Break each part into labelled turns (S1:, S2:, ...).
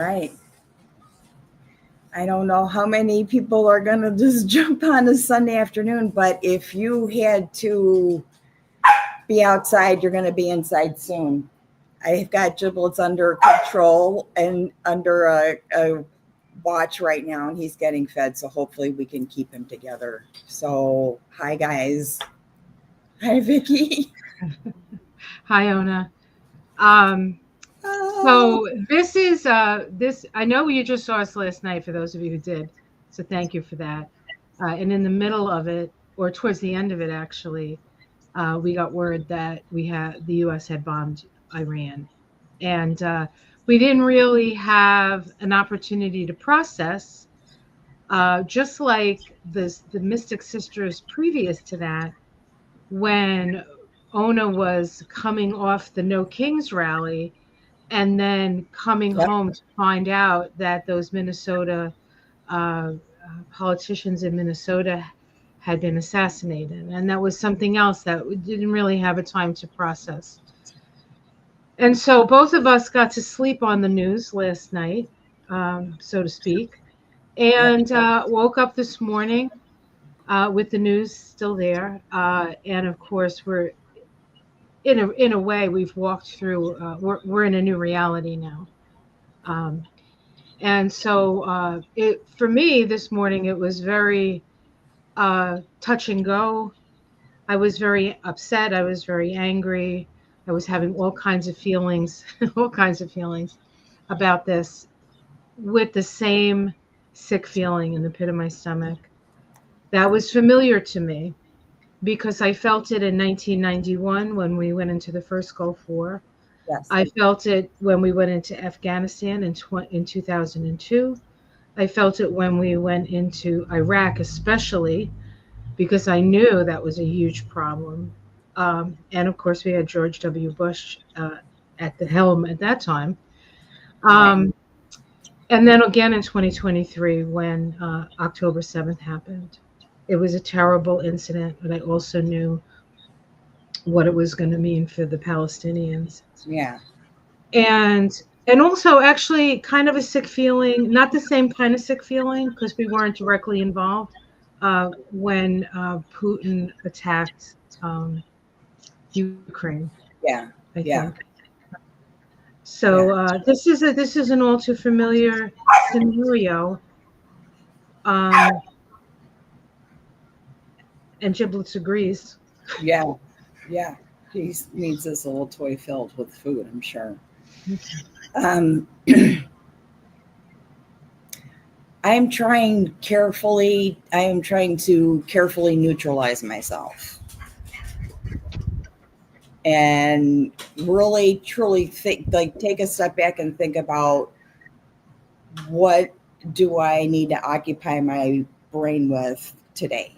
S1: Right. I don't know how many people are going to just jump on a Sunday afternoon, but if you had to be outside, you're going to be inside soon. I've got Giblets under control and under a watch right now, and he's getting fed, so hopefully we can keep him together. So, hi, guys. Hi, Vicki.
S2: Hi, Ona. So this is this. I know you just saw us last night. For those of you who did, so thank you for that. And in the middle of it, or towards the end of it, actually, we got word that the U.S. had bombed Iran, and we didn't really have an opportunity to process. Just like the Mystic Sisters previous to that, when Ona was coming off the No Kings rally and then coming home to find out that those Minnesota politicians in Minnesota had been assassinated. And that was something else that we didn't really have a time to process. And so both of us got to sleep on the news last night, so to speak, and woke up this morning with the news still there. And of course, we're in a way we've walked through. We're in a new reality now. And so for me this morning, it was very touch and go. I was very upset. I was very angry. I was having all kinds of feelings, all kinds of feelings about this, with the same sick feeling in the pit of my stomach that was familiar to me because I felt it in 1991 when we went into the first Gulf War.
S1: Yes.
S2: I felt it when we went into Afghanistan in 2002. I felt it when we went into Iraq, especially because I knew that was a huge problem. And of course, we had George W. Bush at the helm at that time. And then again in 2023 when October 7th happened. It was a terrible incident, but I also knew what it was going to mean for the Palestinians.
S1: Yeah.
S2: And also actually kind of a sick feeling, not the same kind of sick feeling because we weren't directly involved when Putin attacked Ukraine.
S1: Yeah.
S2: I think. So this is an all too familiar scenario. And Giblets agrees.
S1: Yeah. Yeah. He needs this little toy filled with food, I'm sure. I am trying to carefully neutralize myself. And really, truly take a step back and think about what do I need to occupy my brain with today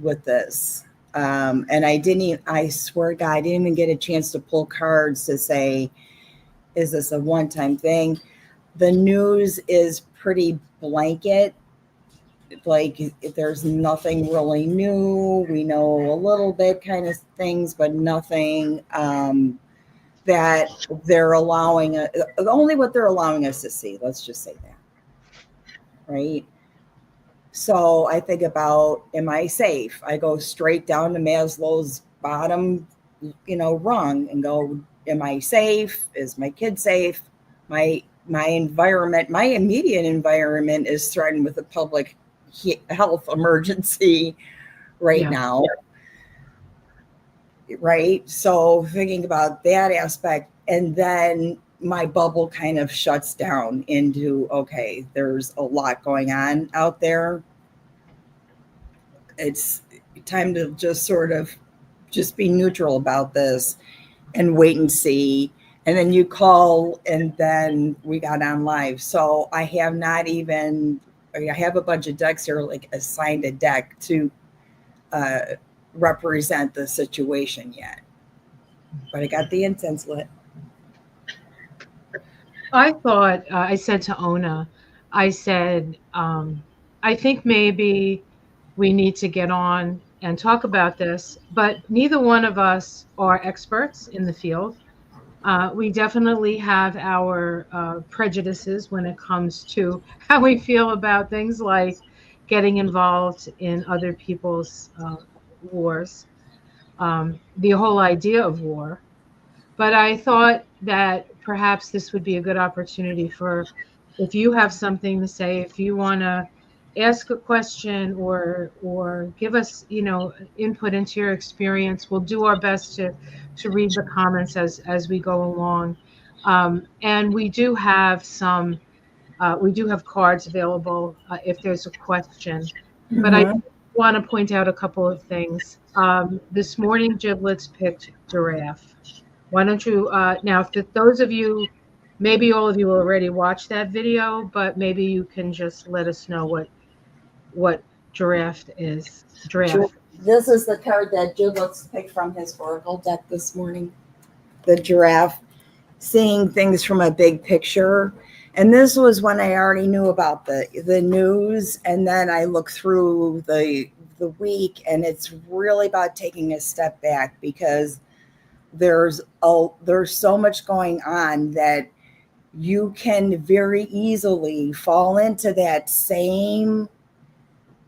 S1: with this. And I swear to God, I didn't even get a chance to pull cards to say, is this a one-time thing? The news is pretty blanket. Like there's nothing really new. We know a little bit kind of things, but nothing that they're allowing, only what they're allowing us to see. Let's just say that. Right. So I think about, am I safe? I go straight down to Maslow's bottom, rung and go, am I safe? Is my kid safe? My environment, my immediate environment is threatened with a public health emergency right now. Right. So thinking about that aspect, and then my bubble kind of shuts down into, okay, there's a lot going on out there. It's time to just sort of just be neutral about this and wait and see. And then you call, and then we got on live. So I have I have a bunch of decks here, like assigned a deck to represent the situation yet. But I got the incense lit.
S2: I thought, I said to Ona, I said, I think maybe we need to get on and talk about this, but neither one of us are experts in the field. We definitely have our prejudices when it comes to how we feel about things like getting involved in other people's wars, the whole idea of war. But I thought that perhaps this would be a good opportunity for, if you have something to say, if you want to ask a question or give us, input into your experience, we'll do our best to read the comments as we go along. And we do have cards available if there's a question. But I
S1: Mm-hmm.
S2: want to point out a couple of things. This morning, Giblets picked giraffe. Why don't you, now, for those of you, maybe all of you already watched that video, but maybe you can just let us know what giraffe is. Giraffe.
S1: This is the card that Julius picked from his oracle deck this morning. The giraffe, seeing things from a big picture. And this was when I already knew about the news, and then I looked through the week, and it's really about taking a step back because there's so much going on that you can very easily fall into that same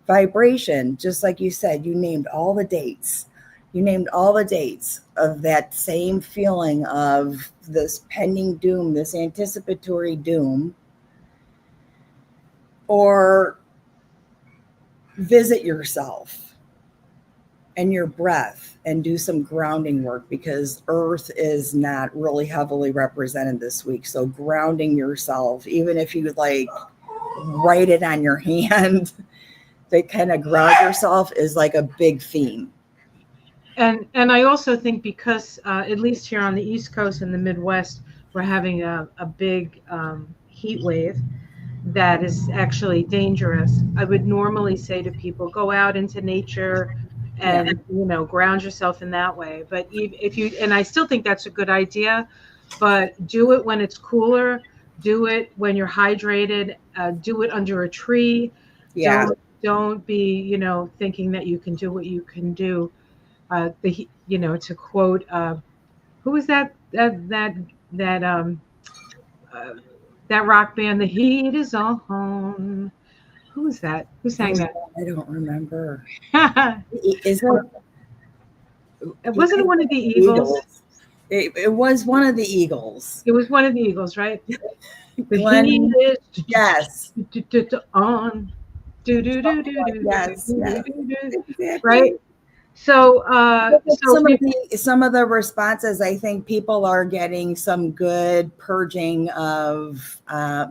S1: vibration. Just like you said, you named all the dates. You named all the dates of that same feeling of this pending doom, this anticipatory doom. Or visit yourself and your breath and do some grounding work, because Earth is not really heavily represented this week. So grounding yourself, even if you like write it on your hand, they kind of ground yourself is like a big theme.
S2: And I also think because at least here on the East Coast and the Midwest, we're having a big heat wave that is actually dangerous. I would normally say to people, go out into nature
S1: Yeah.
S2: and ground yourself in that way. But if you, and I still think that's a good idea, but do it when it's cooler. Do it when you're hydrated. Do it under a tree.
S1: Yeah.
S2: Don't be thinking that you can do what you can do. To quote, who was uh, that rock band, The Heat Is On. Who was that? Who sang that?
S1: I don't remember. Is
S2: Well,
S1: it
S2: wasn't it one of the Eagles?
S1: It was one of the Eagles.
S2: It was one of the Eagles, right? The heat
S1: Glenn,
S2: is
S1: yes.
S2: on. Do do do do do
S1: Yes, yes,
S2: do do.
S1: exactly.
S2: Right. So
S1: Some of the responses, I think people are getting some good purging of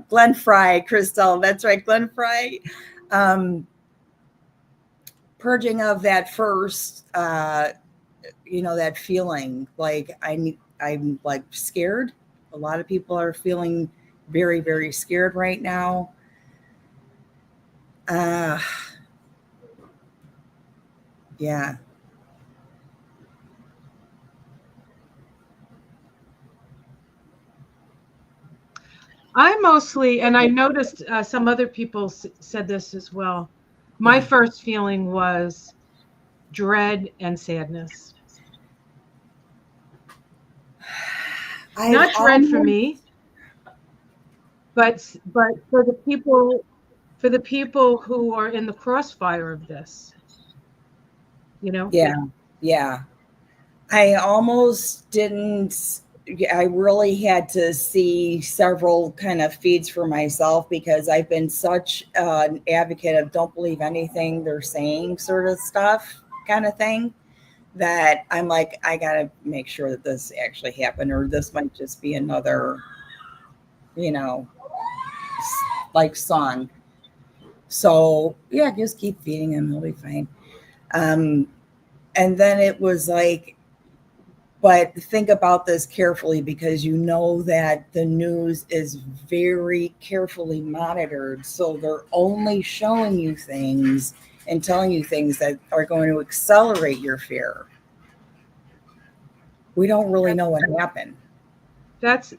S1: Glenn Fry, Crystal. That's right, Glenn Fry. Purging of that first, that feeling like I'm like scared. A lot of people are feeling very, very scared right now. Yeah.
S2: I mostly, and I noticed some other people said this as well. My
S1: Yeah.
S2: first feeling was dread and sadness. Not dread for me, but for the people who are in the crossfire of this.
S1: Yeah. Yeah. I almost didn't. I really had to see several kind of feeds for myself because I've been such an advocate of don't believe anything they're saying, sort of stuff, kind of thing, that I'm like, I got to make sure that this actually happened, or this might just be another, you know, like song. So yeah, just keep feeding him; he'll be fine. Um, and then it was like, but think about this carefully because you know that the news is very carefully monitored. So they're only showing you things and telling you things that are going to accelerate your fear. We don't really know what happened.
S2: That's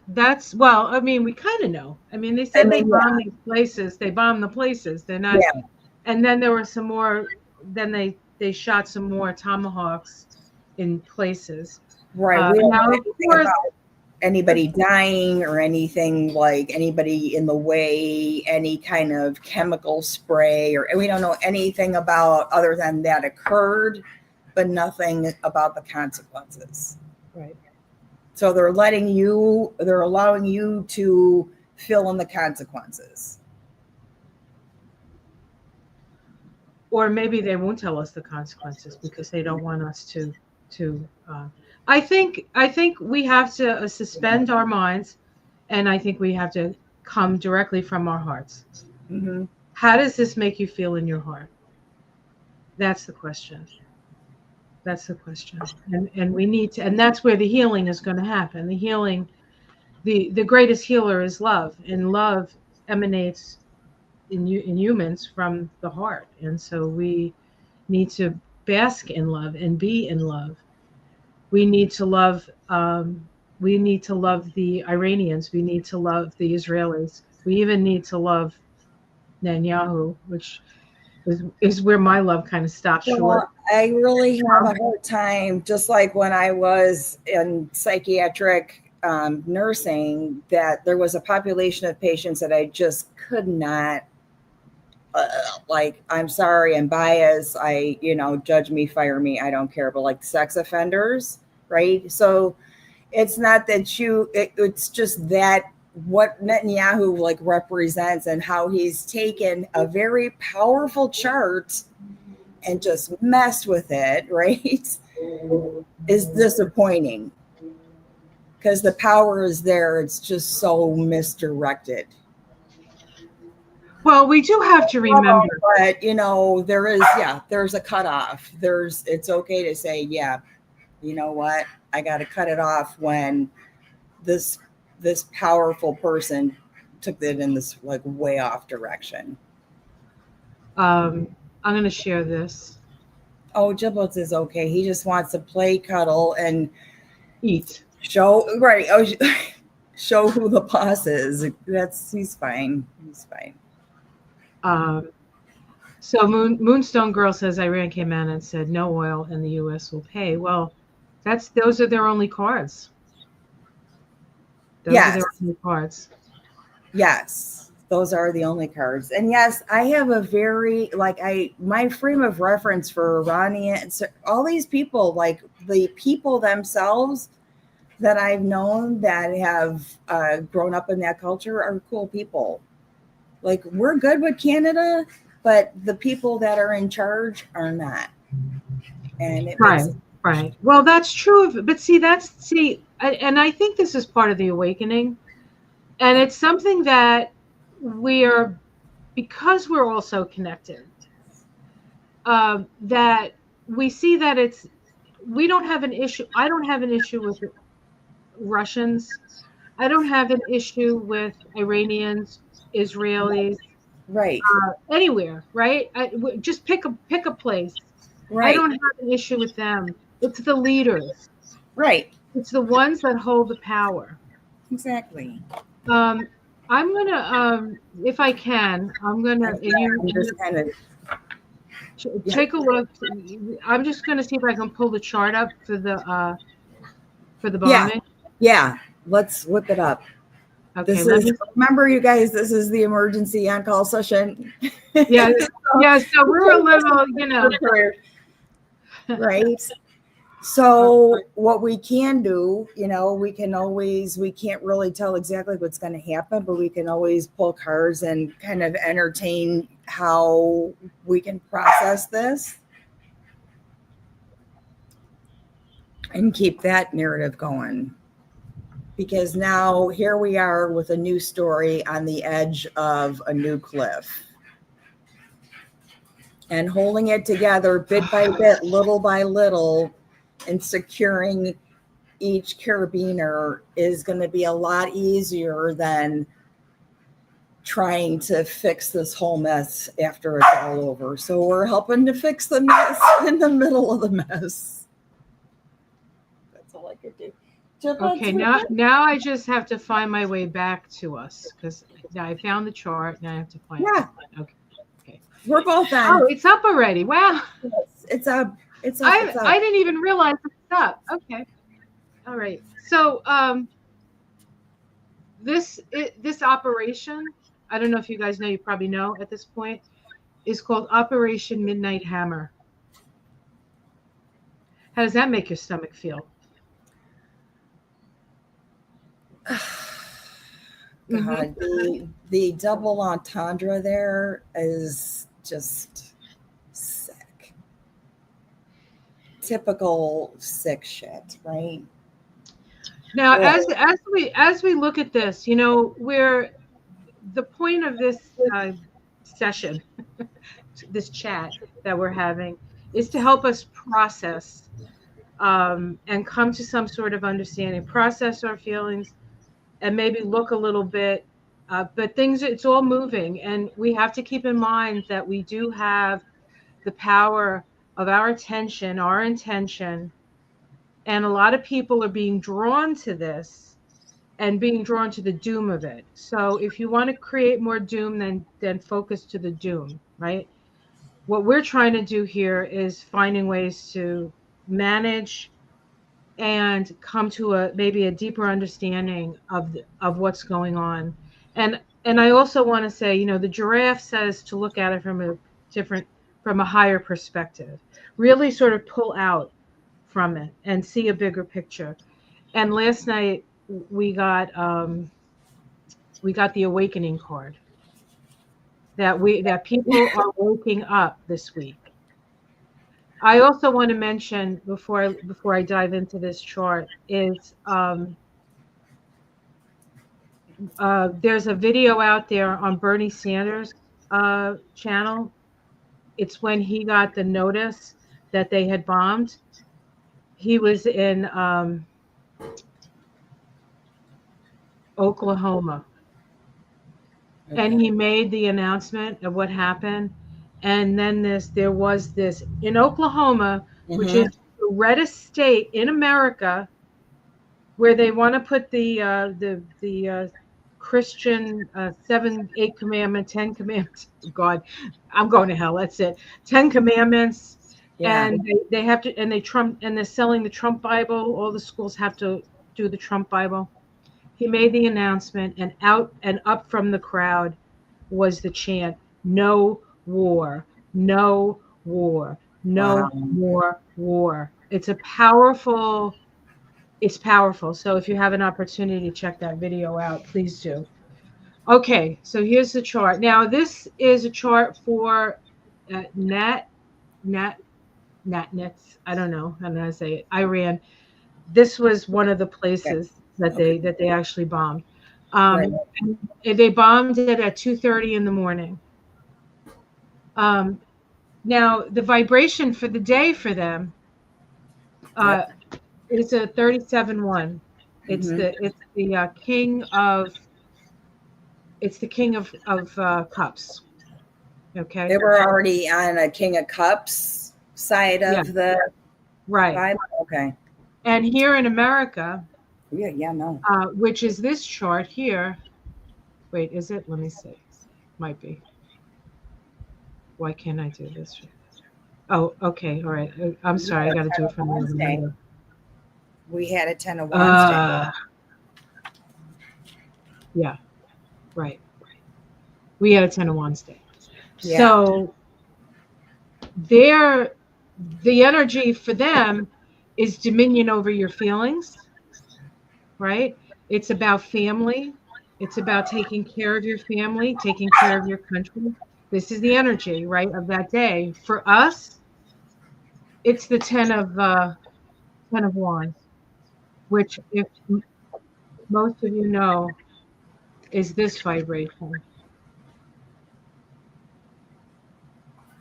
S2: well, I mean, we kind of know. I mean, they
S1: I
S2: said they
S1: mean,
S2: bomb these places. They bomb the places. They're not.
S1: yeah,
S2: And then there were some more. Then they shot some more tomahawks in places.
S1: right. We don't know
S2: Now, of
S1: anything
S2: course,
S1: about it. anybody dying or anything, like anybody in the way, any kind of chemical spray, or we don't know anything about other than that occurred, but nothing about the consequences.
S2: Right.
S1: So they're allowing you to fill in the consequences.
S2: Or maybe they won't tell us the consequences because they don't want us to. I think we have to suspend our minds, and I think we have to come directly from our hearts.
S1: Mm-hmm.
S2: How does this make you feel in your heart? That's the question. That's the question. And we need to, and that's where the healing is going to happen. The healing, the greatest healer is love, and love emanates in humans from the heart. And so we need to bask in love and be in love. We need to love. We need to love the Iranians. We need to love the Israelis. We even need to love Netanyahu, which is where my love kind of stops short.
S1: I really have a hard time, just like when I was in psychiatric nursing, that there was a population of patients that I just could not, like, I'm sorry, I'm biased, judge me, fire me, I don't care, but like sex offenders, right? So it's not that it's just that what Netanyahu like represents and how he's taken a very powerful chart and just messed with it, right, is disappointing because the power is there. It's just so misdirected.
S2: Well, we do have to remember,
S1: but there's a cutoff. It's okay to say, yeah, you know what, I got to cut it off when this powerful person took it in this like way off direction.
S2: I'm going to share this.
S1: Oh, Giblets is okay. He just wants to play, cuddle, and
S2: eat.
S1: Show right. Oh, show who the boss is. He's fine. He's fine.
S2: So Moonstone Girl says Iran came in and said no oil and the US will pay. Well, those are their only cards. Those are their only cards.
S1: Yes, those are the only cards. And yes, I have a very my frame of reference for Iranian, all these people, like the people themselves that I've known that have grown up in that culture are cool people. Like, we're good with Canada, but the people that are in charge are not. And
S2: right. Well, that's true. But and I think this is part of the awakening. And it's something that because we're all so connected, that we see that we don't have an issue. I don't have an issue with Russians. I don't have an issue with Iranians, Israelis,
S1: right?
S2: Anywhere, right? Just pick a place. Right. I don't have an issue with them. It's the leaders,
S1: right?
S2: It's the ones that hold the power.
S1: Exactly.
S2: I'm gonna, if I can, take a look. I'm just gonna see if I can pull the chart up for the bombing.
S1: Yeah. Let's whip it up. Okay, remember, you guys, this is the emergency on-call session.
S2: Yeah. So we're a little,
S1: right. So what we can do, we can't really tell exactly what's going to happen, but we can always pull cards and kind of entertain how we can process this and keep that narrative going. Because now here we are with a new story on the edge of a new cliff. And holding it together bit by bit, little by little, and securing each carabiner is going to be a lot easier than trying to fix this whole mess after it's all over. So we're helping to fix the mess in the middle of the mess. That's all I could do.
S2: Okay, now I just have to find my way back to us because I found the chart. Now I have to find it. Okay.
S1: We're both on.
S2: Oh, it's up already. Wow.
S1: It's up.
S2: I didn't even realize it's up. Okay. All right. So this operation, I don't know if you guys know, you probably know at this point, is called Operation Midnight Hammer. How does that make your stomach feel?
S1: God, the double entendre there is just sick. Typical sick shit, right?
S2: Now,
S1: Ugh.
S2: as we look at this, you know, where the point of this session, this chat that we're having, is to help us process and come to some sort of understanding, process our feelings, and maybe look a little bit. But things, it's all moving, and we have to keep in mind that we do have the power of our attention, our intention, and a lot of people are being drawn to this and being drawn to the doom of it. So if you want to create more doom, then focus to the doom, right? What we're trying to do here is finding ways to manage and come to maybe a deeper understanding of what's going on. And I also want to say, you know, the giraffe says to look at it from a higher perspective, really sort of pull out from it and see a bigger picture. And last night we got the awakening card that people are waking up this week. I also want to mention before I dive into this chart is there's a video out there on Bernie Sanders' channel. It's when he got the notice that they had bombed. He was in Oklahoma, and he made the announcement of what happened. And then there was this in Oklahoma, which is the reddest state in America, where they want to put the Christian 7, 8 commandment, 10 commandments. God, I'm going to hell. That's it. 10 commandments. Yeah. And they have to, and they're selling the Trump Bible. All the schools have to do the Trump Bible. He made the announcement, and out and up from the crowd was the chant, "No war, no war, no more war." It's powerful. So if you have an opportunity to check that video out, please do. Okay, so here's the chart. Now this is a chart for Natnets. I don't know how to say it. Iran. This was one of the places that they actually bombed. They bombed it at 2:30 in the morning. Now the vibration for the day for them is a 37-1. It's the king of cups. Okay.
S1: They were already on a King of Cups side of the Bible. Okay.
S2: And here in America,
S1: which
S2: is this chart here. Wait, is it? Let me see. Might be. Why can't I do this? Oh, okay. All right. I'm sorry. I got to do it from the
S1: We had a 10 of Wands day.
S2: Yeah. Right. We had a 10 of Wands day. Yeah. So the energy for them is dominion over your feelings, right? It's about family. It's about taking care of your family, taking care of your country. This is the energy, right, of that day. For us, it's the 10 of Wands, which, if most of you know, is this vibration.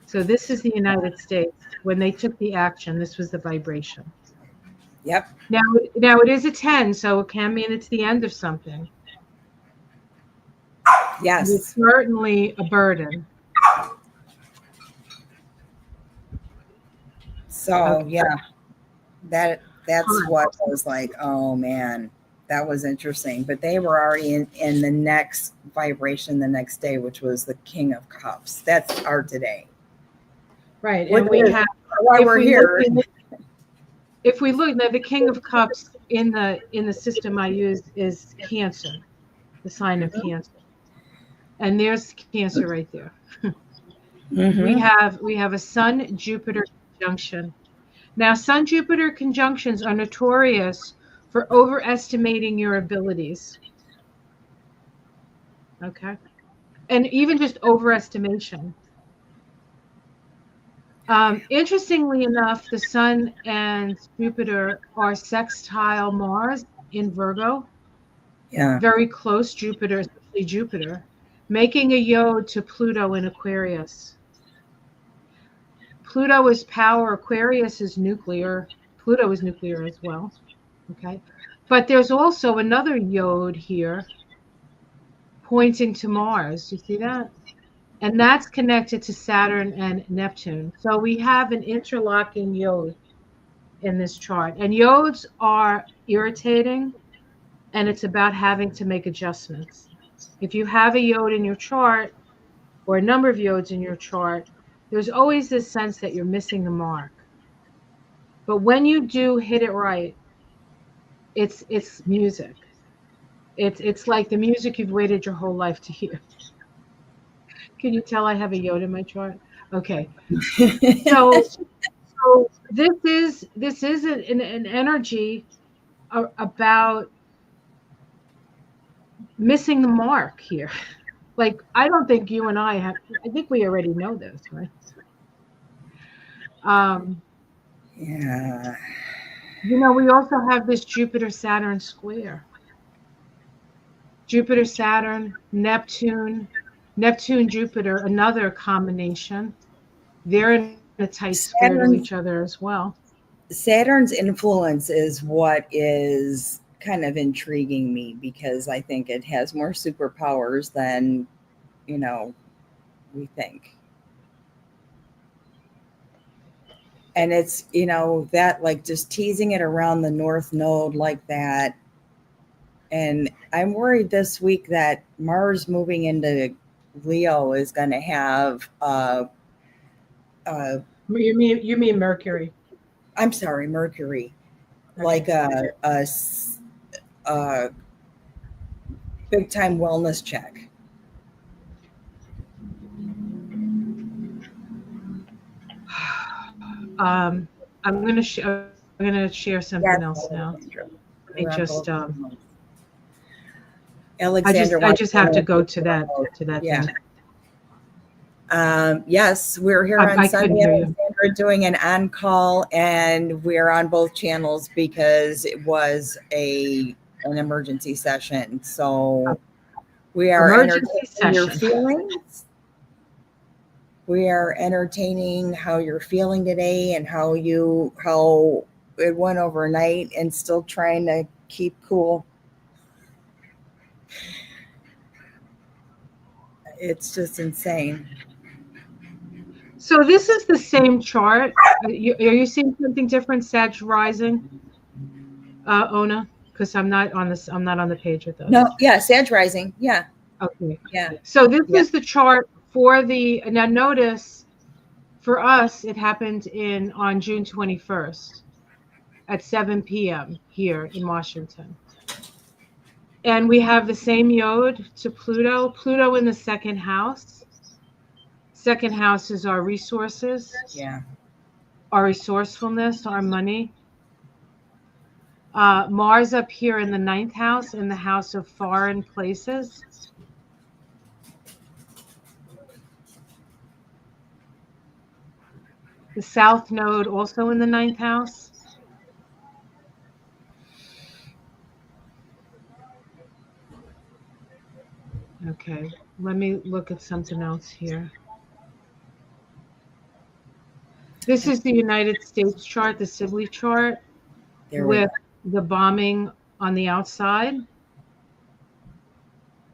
S2: So this is the United States. When they took the action, this was the vibration.
S1: Yep.
S2: Now it is a 10, so it can mean it's the end of something.
S1: Yes.
S2: It's certainly a burden.
S1: So that's what I was like, oh man, that was interesting. But they were already in the next vibration the next day, which was the King of Cups. That's our today.
S2: Right. And we have
S1: why we're here.
S2: If we look, now the King of Cups in the system I use is Cancer. the sign of Cancer. And there's Cancer right there.
S1: Mm-hmm.
S2: We have a Sun-Jupiter conjunction. Now, Sun-Jupiter conjunctions are notorious for overestimating your abilities. Okay. And even just overestimation. Interestingly enough, the Sun and Jupiter are sextile Mars in Virgo.
S1: Yeah.
S2: Very close Jupiter, especially Jupiter, making a yod to Pluto in Aquarius. Pluto is power, Aquarius is nuclear, Pluto is nuclear as well. Okay. But there's also another yod here pointing to Mars. You see that? And that's connected to Saturn and Neptune. So we have an interlocking yod in this chart. And yods are irritating, and it's about having to make adjustments. If you have a yod in your chart, or a number of yods in your chart, there's always this sense that you're missing the mark. But when you do hit it right, it's music. It's like the music you've waited your whole life to hear. Can you tell I have a yod in my chart? Okay. So this is an energy about missing the mark here. Like, I don't think you and I think we already know this, right?
S1: Yeah.
S2: You know, we also have this Jupiter-Saturn square. Jupiter-Saturn, Neptune-Jupiter, another combination. They're in a tight square to each other as well.
S1: Saturn's influence is what is kind of intriguing me, because I think it has more superpowers than, we think. And it's, that, like, just teasing it around the North Node like that. And I'm worried this week that Mars moving into Leo is going to have
S2: you mean Mercury?
S1: I'm sorry, Mercury,
S2: Okay.
S1: like a big time wellness check.
S2: I'm gonna share something else now. Let me just
S1: Alexander,
S2: I just have to go to that
S1: yeah.
S2: thing.
S1: Yes, we're here on Sunday, Alexandra, doing an on-call, and we're on both channels because it was an emergency session. So we are entertaining your feelings. We are entertaining how you're feeling today and how it went overnight, and still trying to keep cool. It's just insane.
S2: So this is the same chart. Are you seeing something different, Sag rising, Ona? Because I'm not on the page with those.
S1: No, yeah, Sag rising, yeah.
S2: Okay.
S1: Yeah.
S2: So this is the chart for now notice, for us, it happened on June 21st at 7 p.m. here in Washington. And we have the same yod to Pluto in the second house. Second house is our resources.
S1: Yeah.
S2: Our resourcefulness, our money. Mars up here in the 9th house, in the house of foreign places. The South Node also in the 9th house. Okay, let me look at something else here. This is the United States chart, the Sibley chart, with the bombing on the outside.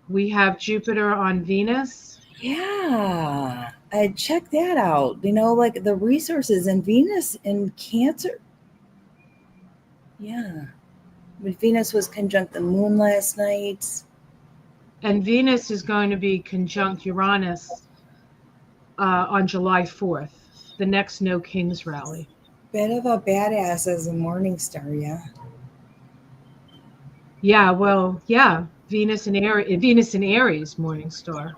S2: We have Jupiter on Venus.
S1: Yeah, I checked that out. Like the resources in Venus in Cancer. Yeah. But Venus was conjunct the moon last night.
S2: And Venus is going to be conjunct Uranus on July 4th, the next No Kings rally.
S1: Bit of a badass as a morning star, yeah.
S2: Yeah, well, yeah. Venus in Aries morning star.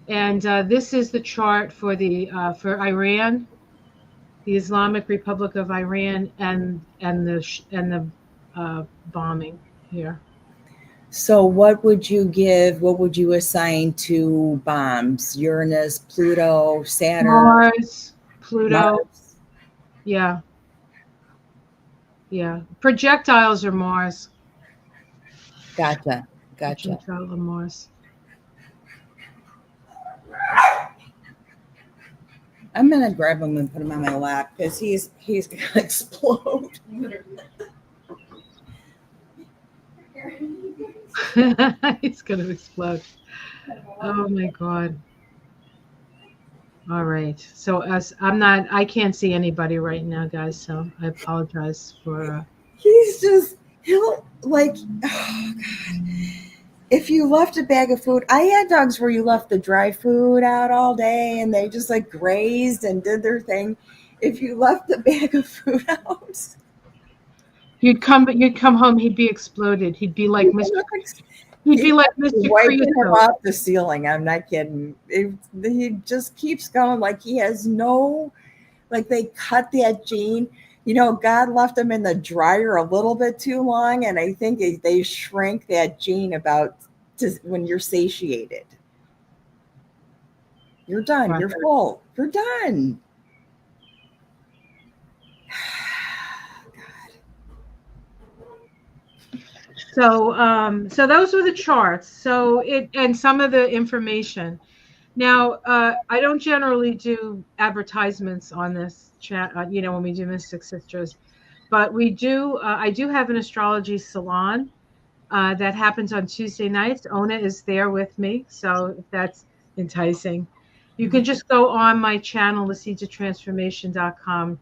S2: And this is the chart for for Iran, the Islamic Republic of Iran, and the bombing here.
S1: So what would you give, what would you assign to bombs? Uranus, Pluto, Saturn?
S2: Mars, Pluto.
S1: Mars.
S2: Yeah. Yeah. Projectiles are Mars.
S1: Gotcha.
S2: Projectile of Mars.
S1: I'm gonna grab him and put him on my lap because he's gonna explode.
S2: He's gonna explode. Oh my God. All right. So I can't see anybody right now, guys. So I apologize for.
S1: He'll like, oh God. If you left a bag of food, I had dogs where you left the dry food out all day and they just like grazed and did their thing. If you left the bag of food out,
S2: you'd come home, he'd be exploded. He'd be like Mr. He'd be like Mr.
S1: wiping him
S2: Creosote.
S1: off the ceiling. I'm not kidding. He just keeps going like he has no, like they cut that gene. You know, God left him in the dryer a little bit too long, and I think they shrink that gene about to when you're satiated. You're done.
S2: Right.
S1: You're full. You're done.
S2: So, so those were the charts. So and some of the information. Now, I don't generally do advertisements on this chat, when we do Mystic Sisters, but we do. I do have an astrology salon that happens on Tuesday nights. Ona is there with me, so if that's enticing, you can just go on my channel, theseedsoftransformation.com,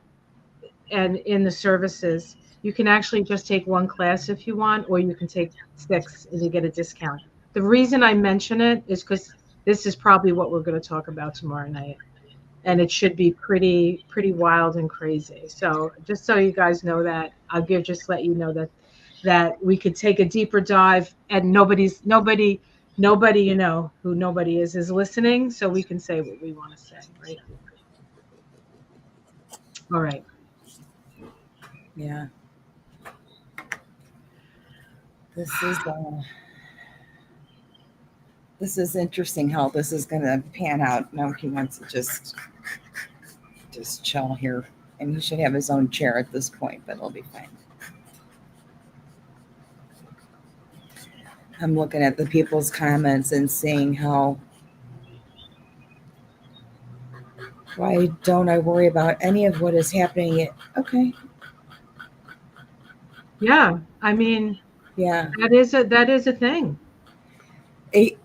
S2: and in the services, you can actually just take one class if you want, or you can take 6 and you get a discount. The reason I mention it is because this is probably what we're going to talk about tomorrow night, and it should be pretty wild and crazy. So just so you guys know that, I'll let you know that we could take a deeper dive, and nobody you know who nobody is listening, so we can say what we want to say, right? All right.
S1: Yeah. This is interesting how this is going to pan out. Now he wants to just chill here, and he should have his own chair at this point, but it'll be fine. I'm looking at the people's comments and seeing why don't I worry about any of what is happening? Okay.
S2: Yeah, I mean,
S1: yeah,
S2: that is a thing.
S1: It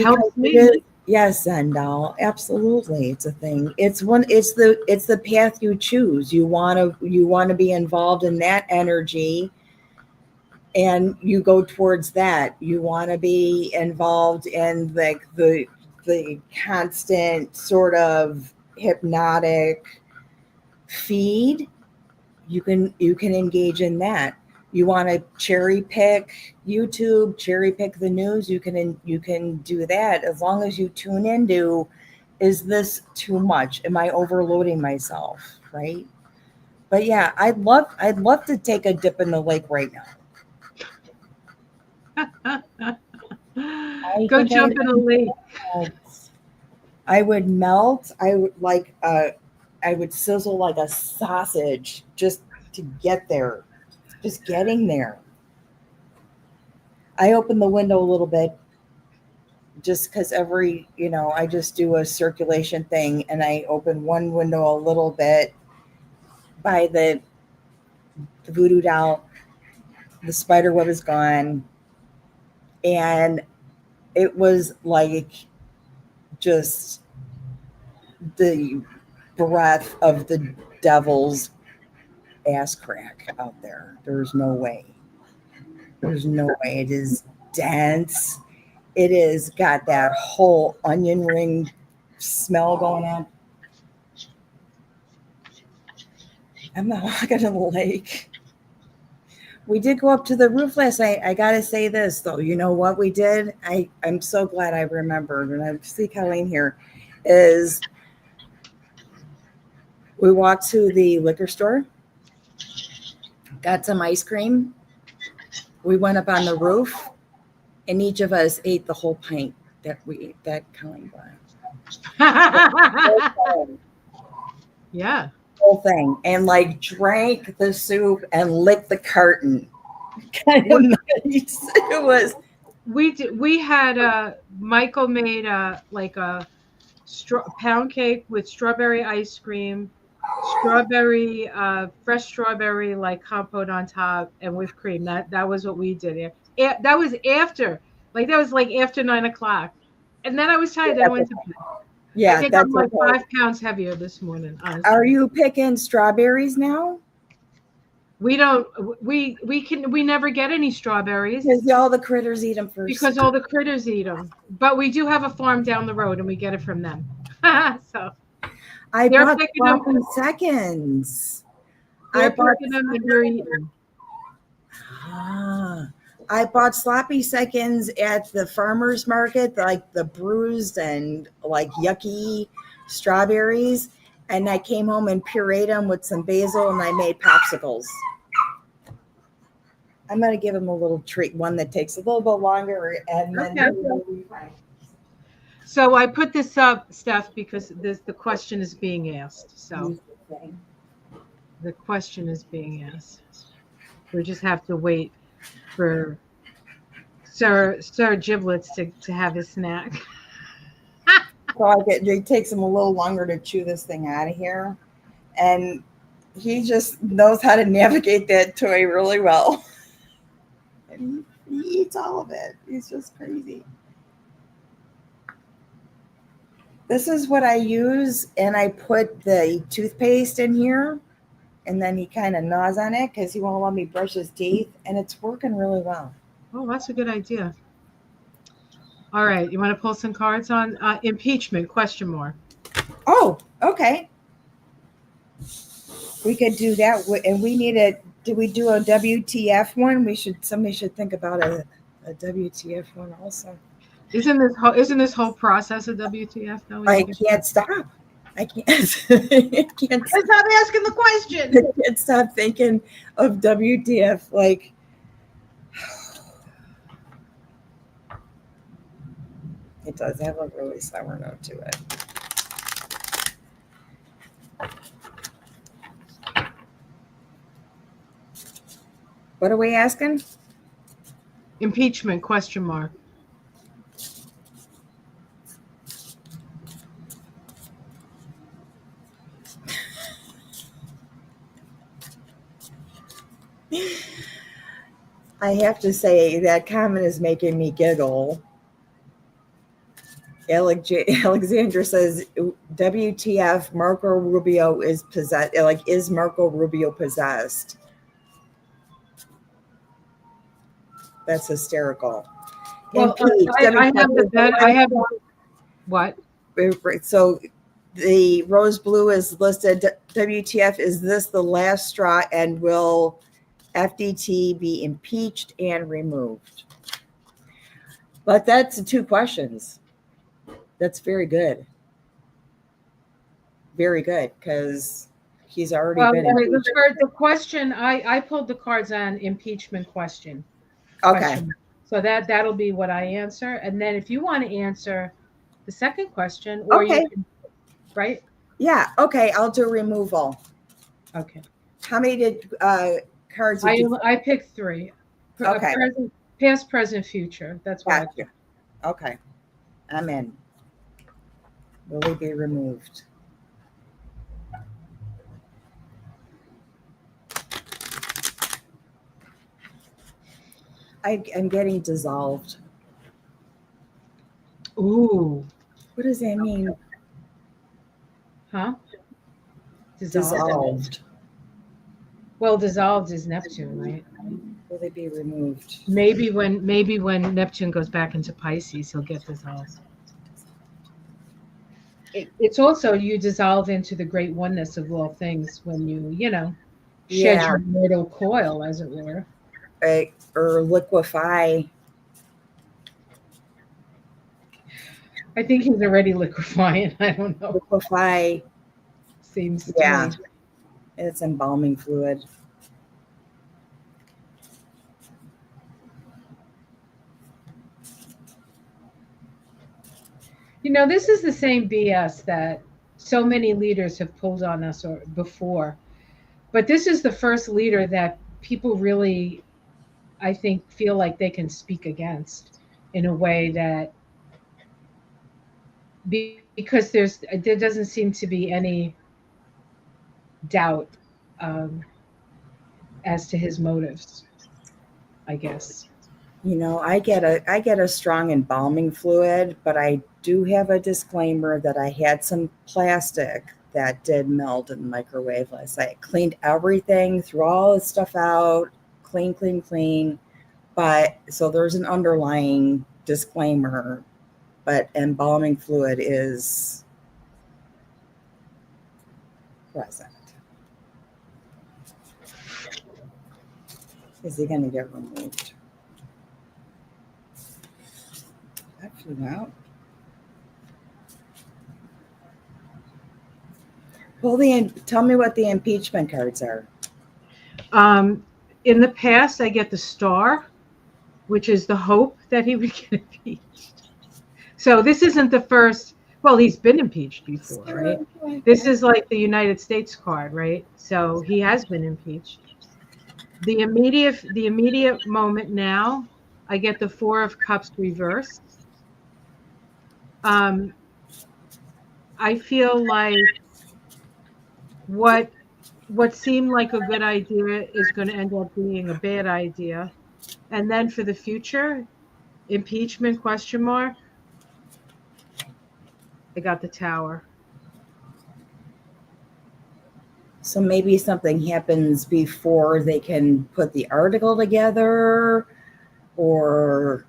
S2: helps me.
S1: Yes, Zendal, absolutely, it's a thing. It's the path you choose. You want to be involved in that energy, and you go towards that. You want to be involved in like the constant sort of hypnotic feed. You can engage in that. You want to cherry pick YouTube, cherry pick the news, you can do that, as long as you tune into, is this too much? Am I overloading myself? Right? But yeah, I'd love to take a dip in the lake right now.
S2: Go jump in a lake.
S1: I would melt. I would sizzle like a sausage just to get there. Just getting there. I open the window a little bit just because I just do a circulation thing, and I open one window a little bit by the voodoo doll. The spider web is gone. And it was like just the breath of the devil's ass crack out there. There's no way. It is dense. It is got that whole onion ring smell going on. I'm not walking in the lake. We did go up to the roof last night. I gotta say this though. You know what we did? I'm so glad I remembered, and I see Colleen here. Is we walked to the liquor store, got some ice cream. We went up on the roof, and each of us ate the whole pint that Colleen bought.
S2: Yeah.
S1: Whole thing, and like drank the soup and licked the carton. Kind of nice. It was.
S2: We had Michael made like a pound cake with strawberry ice cream, strawberry fresh strawberry like compote on top, and whipped cream. That was what we did. That was after, like that was like after 9 o'clock, and then I was tired. Then I went to bed.
S1: Yeah,
S2: I think I'm like 5 pounds heavier this morning. Honestly.
S1: Are you picking strawberries now?
S2: We don't. We never get any strawberries
S1: because all the critters eat them first.
S2: Because all the critters eat them. But we do have a farm down the road, and we get it from them. So
S1: I bought sloppy seconds.
S2: I bought them and they're eating.
S1: I bought sloppy seconds at the farmer's market, like the bruised and like yucky strawberries. And I came home and pureed them with some basil, and I made popsicles. I'm going to give them a little treat, one that takes a little bit longer. And then we'll be fine.
S2: So I put this up, Steph, because the question is being asked. So the question is being asked. We just have to wait for Sir Giblets to have his snack.
S1: So it takes him a little longer to chew this thing out of here. And he just knows how to navigate that toy really well. And he eats all of it. He's just crazy. This is what I use, and I put the toothpaste in here, and then he kind of gnaws on it because he won't let me brush his teeth, and it's working really well.
S2: Oh, that's a good idea. All right, you want to pull some cards on impeachment? ?
S1: Oh, okay. We could do that, and we need a. Did we do a WTF one? Somebody should think about a WTF one also.
S2: Isn't this whole process a WTF? No,
S1: I can't stop. I can't. Stop
S2: asking the question.
S1: I can't stop thinking of WTF. Like. It does have a really sour note to it. What are we asking?
S2: Impeachment ?
S1: I have to say that comment is making me giggle. Alexandra says, WTF, Marco Rubio is possessed. Like, is Marco Rubio possessed? That's hysterical.
S2: Well, I have what?
S1: So the rose blue is listed. WTF, is this the last straw, and will FDT be impeached and removed? But that's the 2 questions. That's very good. Very good, because he's already been impeached.
S2: The question, I pulled the cards on impeachment question.
S1: Okay.
S2: So that'll be what I answer. And then if you want to answer the second question, or
S1: okay.
S2: You can, right?
S1: Yeah, okay, I'll do removal.
S2: Okay.
S1: How many cards did you
S2: I picked 3.
S1: Okay.
S2: Past, present, future. That's what I picked.
S1: Okay. I'm in. Will he be removed? I'm getting dissolved.
S2: Ooh.
S1: What does that mean?
S2: Huh?
S1: Dissolved.
S2: Well, dissolved is Neptune, right?
S1: Will they be removed?
S2: Maybe when Neptune goes back into Pisces, he'll get dissolved. It's also you dissolve into the great oneness of all things when you shed your mortal coil, as it were.
S1: or liquefy.
S2: I think he's already liquefying. I don't know.
S1: Liquefy.
S2: Seems to
S1: Yeah.
S2: me.
S1: It's embalming fluid.
S2: You know, this is the same BS that so many leaders have pulled on us or before. But this is the first leader that people really, I think, feel like they can speak against in a way that because there doesn't seem to be any doubt um, as to his motives, I guess.
S1: You know, I get a strong embalming fluid, but I do have a disclaimer that I had some plastic that did melt in the microwave last night. I cleaned everything, threw all the stuff out, clean. But so there's an underlying disclaimer, but embalming fluid is present. Is he going to get removed? That flew out. Well, tell me what the impeachment cards are.
S2: In the past, I get the star, which is the hope that he would get impeached. So this isn't the first. Well, he's been impeached before, right? This is like the United States card, right? So he has been impeached. The immediate moment now, I get the Four of Cups reversed. I feel like what seemed like a good idea is going to end up being a bad idea. And then for the future, impeachment question mark. I got the Tower.
S1: So maybe something happens before they can put the article together, or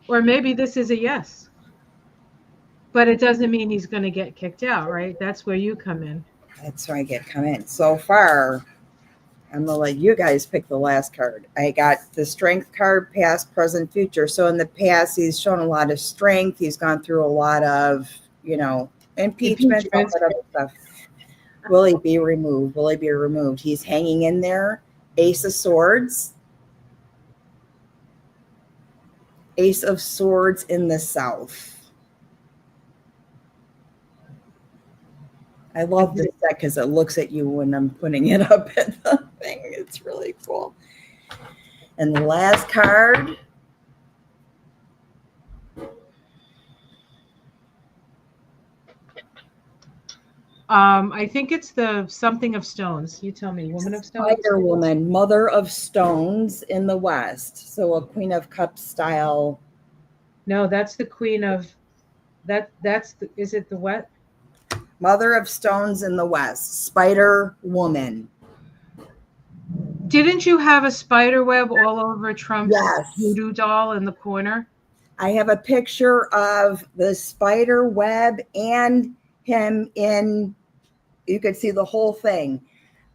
S2: maybe this is a yes. But it doesn't mean he's going to get kicked out, right? That's where you come in.
S1: that's where I come in. So far, I'm gonna let you guys pick the last card. I got the Strength card, past, present, future. So in the past, he's shown a lot of strength. He's gone through a lot of, impeachment, all that other stuff. Will he be removed? Will he be removed? He's hanging in there. Ace of Swords. Ace of Swords in the South. I love this deck because it looks at you when I'm putting it up at the thing. It's really cool. And the last card.
S2: I think it's the something of stones. You tell me, Woman of Stones.
S1: Spider Woman, Mother of Stones in the West. So a Queen of Cups style.
S2: No, that's the Queen of is it the what?
S1: Mother of Stones in the West. Spider Woman.
S2: Didn't you have a spider web all over Trump's
S1: Yes.
S2: voodoo doll in the corner?
S1: I have a picture of the spider web and him you could see the whole thing.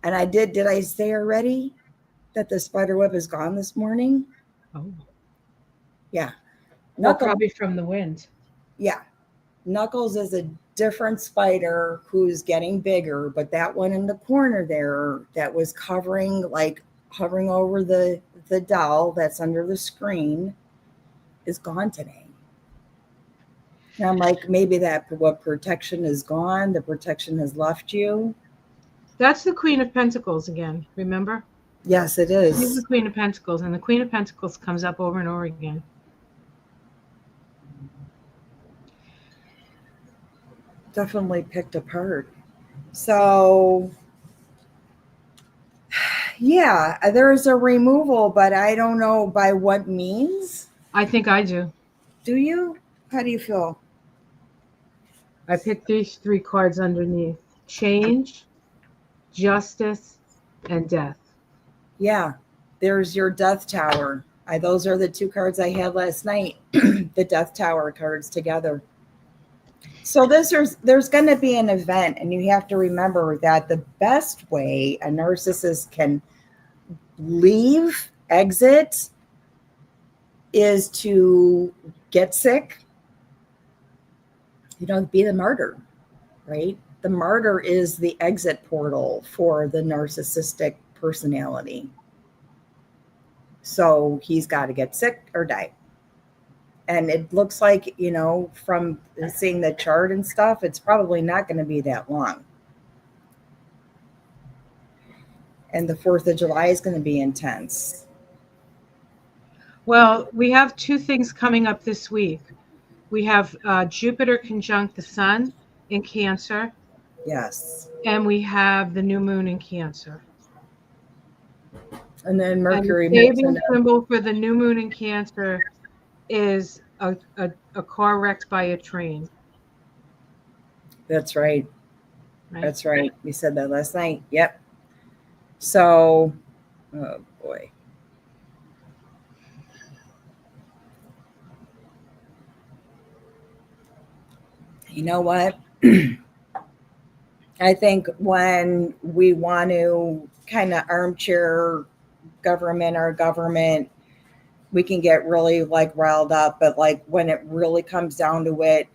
S1: And did I say already that the spider web is gone this morning?
S2: Oh.
S1: Yeah.
S2: Well, probably from the wind.
S1: Yeah. Knuckles is a different spider who's getting bigger, but that one in the corner there that was hovering over the doll that's under the screen is gone today. And I'm like, maybe what protection is gone, the protection has left you.
S2: That's the Queen of Pentacles again, remember?
S1: Yes, it is.
S2: She's the Queen of Pentacles, and the Queen of Pentacles comes up over and over again.
S1: Definitely picked apart. So, yeah, there's a removal, but I don't know by what means.
S2: I think I do.
S1: Do you? How do you feel?
S2: I picked these three cards underneath. Change, justice, and death.
S1: Yeah, there's your Death Tower. Those are the two cards I had last night, the Death Tower cards together. So there's going to be an event, and you have to remember that the best way a narcissist can leave exit is to get sick, be the martyr, right? The martyr is the exit portal for the narcissistic personality. So he's got to get sick or die. And it looks like, from seeing the chart and stuff, it's probably not going to be that long. And the 4th of July is going to be intense.
S2: Well, we have 2 things coming up this week. We have Jupiter conjunct the Sun in Cancer.
S1: Yes.
S2: And we have the new moon in Cancer.
S1: And then Mercury.
S2: And the saving symbol for the new moon in Cancer is a car wrecked by a train.
S1: That's right. That's right. We said that last night. Yep. So, oh boy. You know what? I think when we want to kind of armchair our government, we can get really riled up. But when it really comes down to it,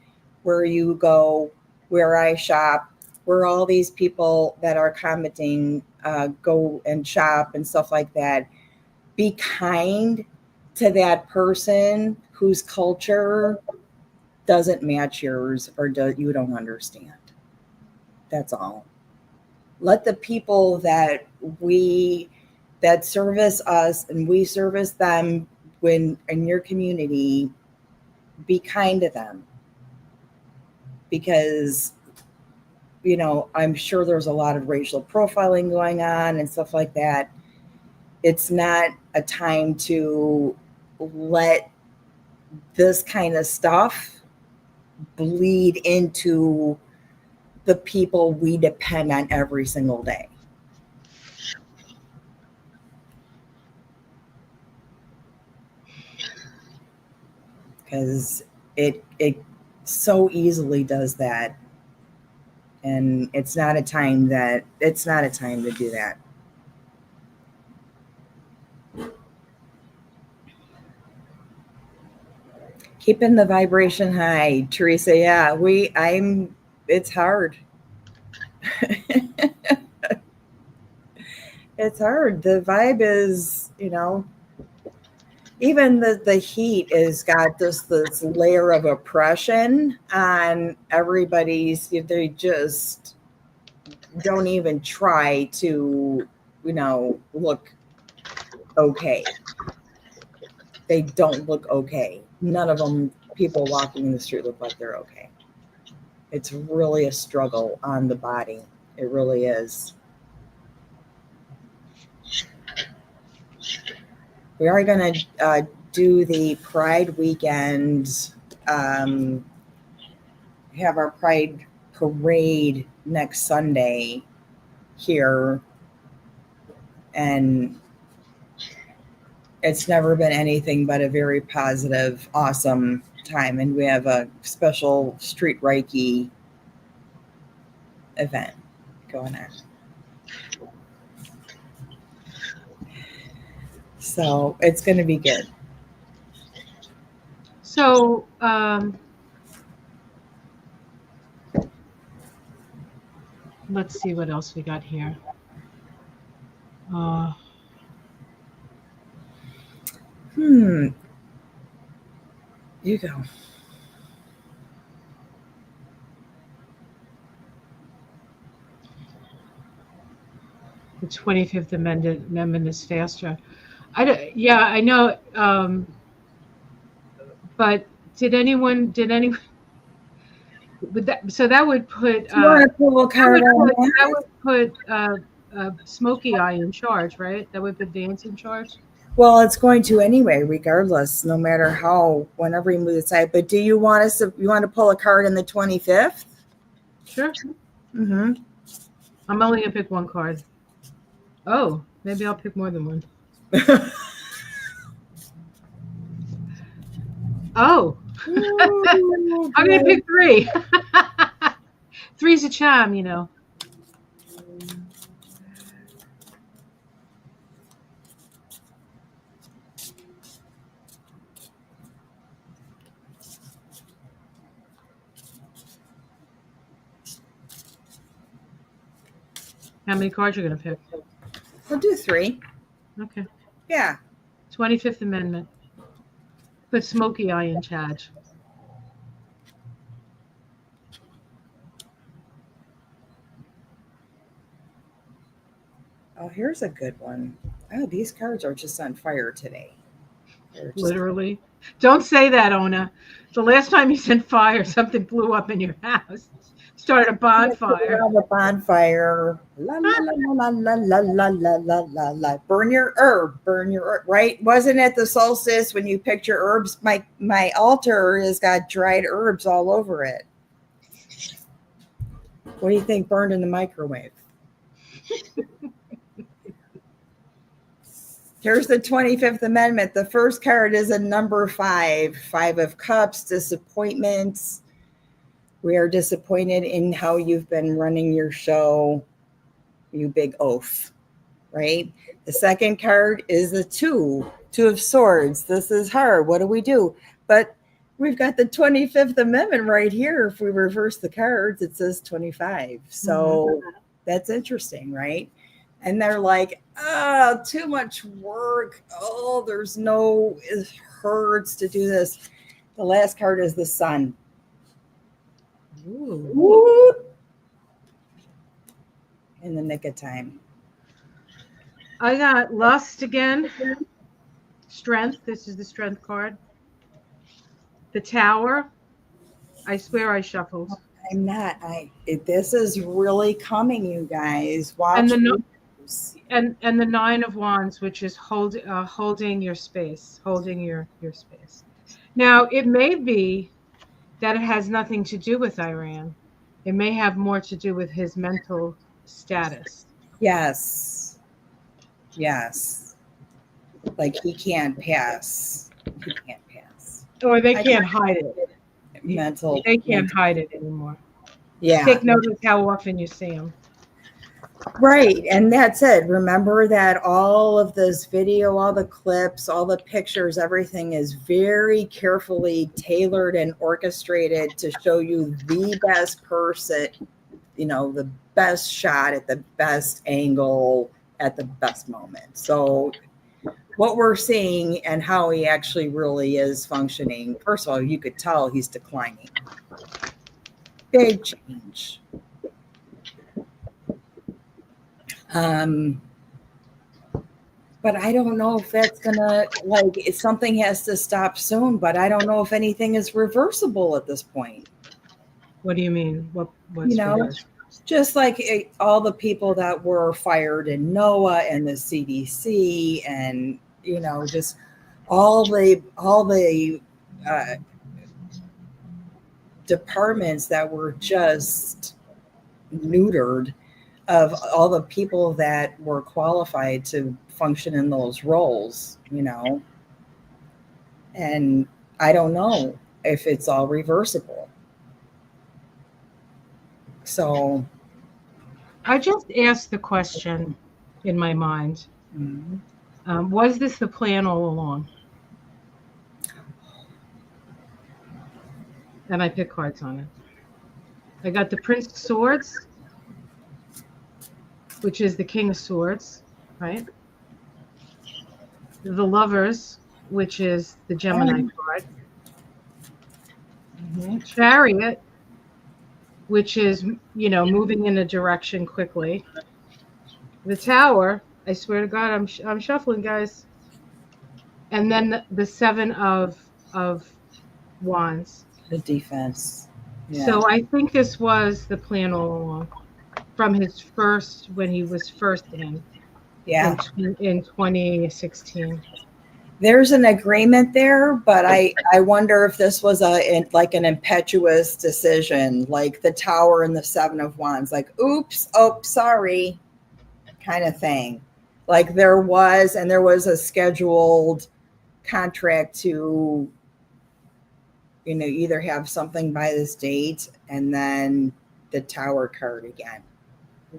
S1: where you go, where I shop, where all these people that are commenting go and shop and stuff like that, be kind to that person whose culture doesn't match yours or you don't understand. That's all. Let the people that service us and we service them when in your community, be kind to them. Because, I'm sure there's a lot of racial profiling going on and stuff like that. It's not a time to let this kind of stuff bleed into the people we depend on every single day. Because it so easily does that. And it's not a time to do that. Keeping the vibration high, Teresa. Yeah, it's hard. It's hard. The vibe is, even the heat has got this layer of oppression on everybody's. They just don't even try to, look okay. They don't look okay. None of them, people walking in the street, look like they're okay. It's really a struggle on the body. It really is. We are going to do the Pride weekend, have our Pride parade next Sunday here. And it's never been anything but a very positive, awesome time. And we have a special street Reiki event going on. So it's going to be good.
S2: So, let's see what else we got here.
S1: You go.
S2: The 25th Amendment is faster. I know. But did anyone? So that would put.
S1: That
S2: would put Smokey Eye in charge, right? That would put Vance in charge.
S1: Well, it's going to anyway, regardless, no matter how, whenever you move aside. But do you want to pull a card in the 25th?
S2: Sure.
S1: Mm-hmm.
S2: I'm only going to pick one card. Oh, maybe I'll pick more than one. Oh. I'm going to pick 3. 3's a charm, How many cards are you going to pick?
S1: I'll do 3.
S2: Okay.
S1: Yeah.
S2: 25th Amendment. Put Smoky Eye in charge.
S1: Oh, here's a good one. Oh, these cards are just on fire today.
S2: Literally. Don't say that, Ona. The last time you sent fire, something blew up in your house. Started a bonfire.
S1: Around the bonfire. La la la la la la la la la la la. Burn your herb. Burn your herb. Right? Wasn't it the solstice when you picked your herbs? My altar has got dried herbs all over it. What do you think burned in the microwave? Here's the 25th Amendment. The first card is a number 5. 5 of Cups, disappointments. We are disappointed in how you've been running your show, you big oaf, right? The second card is the 2 of Swords. This is hard. What do we do? But we've got the 25th Amendment right here. If we reverse the cards, it says 25. So that's interesting, right? And they're like, oh, too much work. Oh, it hurts to do this. The last card is the Sun. Ooh. In the nick of time.
S2: I got Lust again. Strength. This is the Strength card. The Tower. I swear I shuffled.
S1: I'm not. This is really coming, you guys. Watch.
S2: And the 9 of Wands, which is holding your space, holding your space. Now, it may be that it has nothing to do with Iran. It may have more to do with his mental status.
S1: Yes. Like he can't pass.
S2: Or they can't hide it. They can't hide it anymore.
S1: Yeah.
S2: Take note of how often you see them.
S1: Right. And that's it. Remember that all of this video, all the clips, all the pictures, everything is very carefully tailored and orchestrated to show you the best person, the best shot at the best angle at the best moment. So what we're seeing and how he actually really is functioning, first of all, you could tell he's declining. Big change. But I don't know if that's gonna something has to stop soon, but I don't know if anything is reversible at this point.
S2: What do you mean? What's reversed?
S1: Just like all the people that were fired in NOAA and the CDC and, just all the departments that were just neutered of all the people that were qualified to function in those roles, and I don't know if it's all reversible. So
S2: I just asked the question in my mind. Was this the plan all along? And I picked cards on it. I got the Prince of Swords, which is the King of Swords, right? The Lovers, which is the Gemini card. Chariot, which is, moving in a direction quickly. The Tower, I swear to God, I'm shuffling, guys. And then the 7 of Wands.
S1: The defense. Yeah.
S2: So I think this was the plan all along. From when he was first in 2016.
S1: There's an agreement there, but I wonder if this was an impetuous decision, like the Tower and the 7 of Wands, like, oops, oh, sorry, kind of thing. Like there was a scheduled contract to, either have something by this date and then the Tower card again.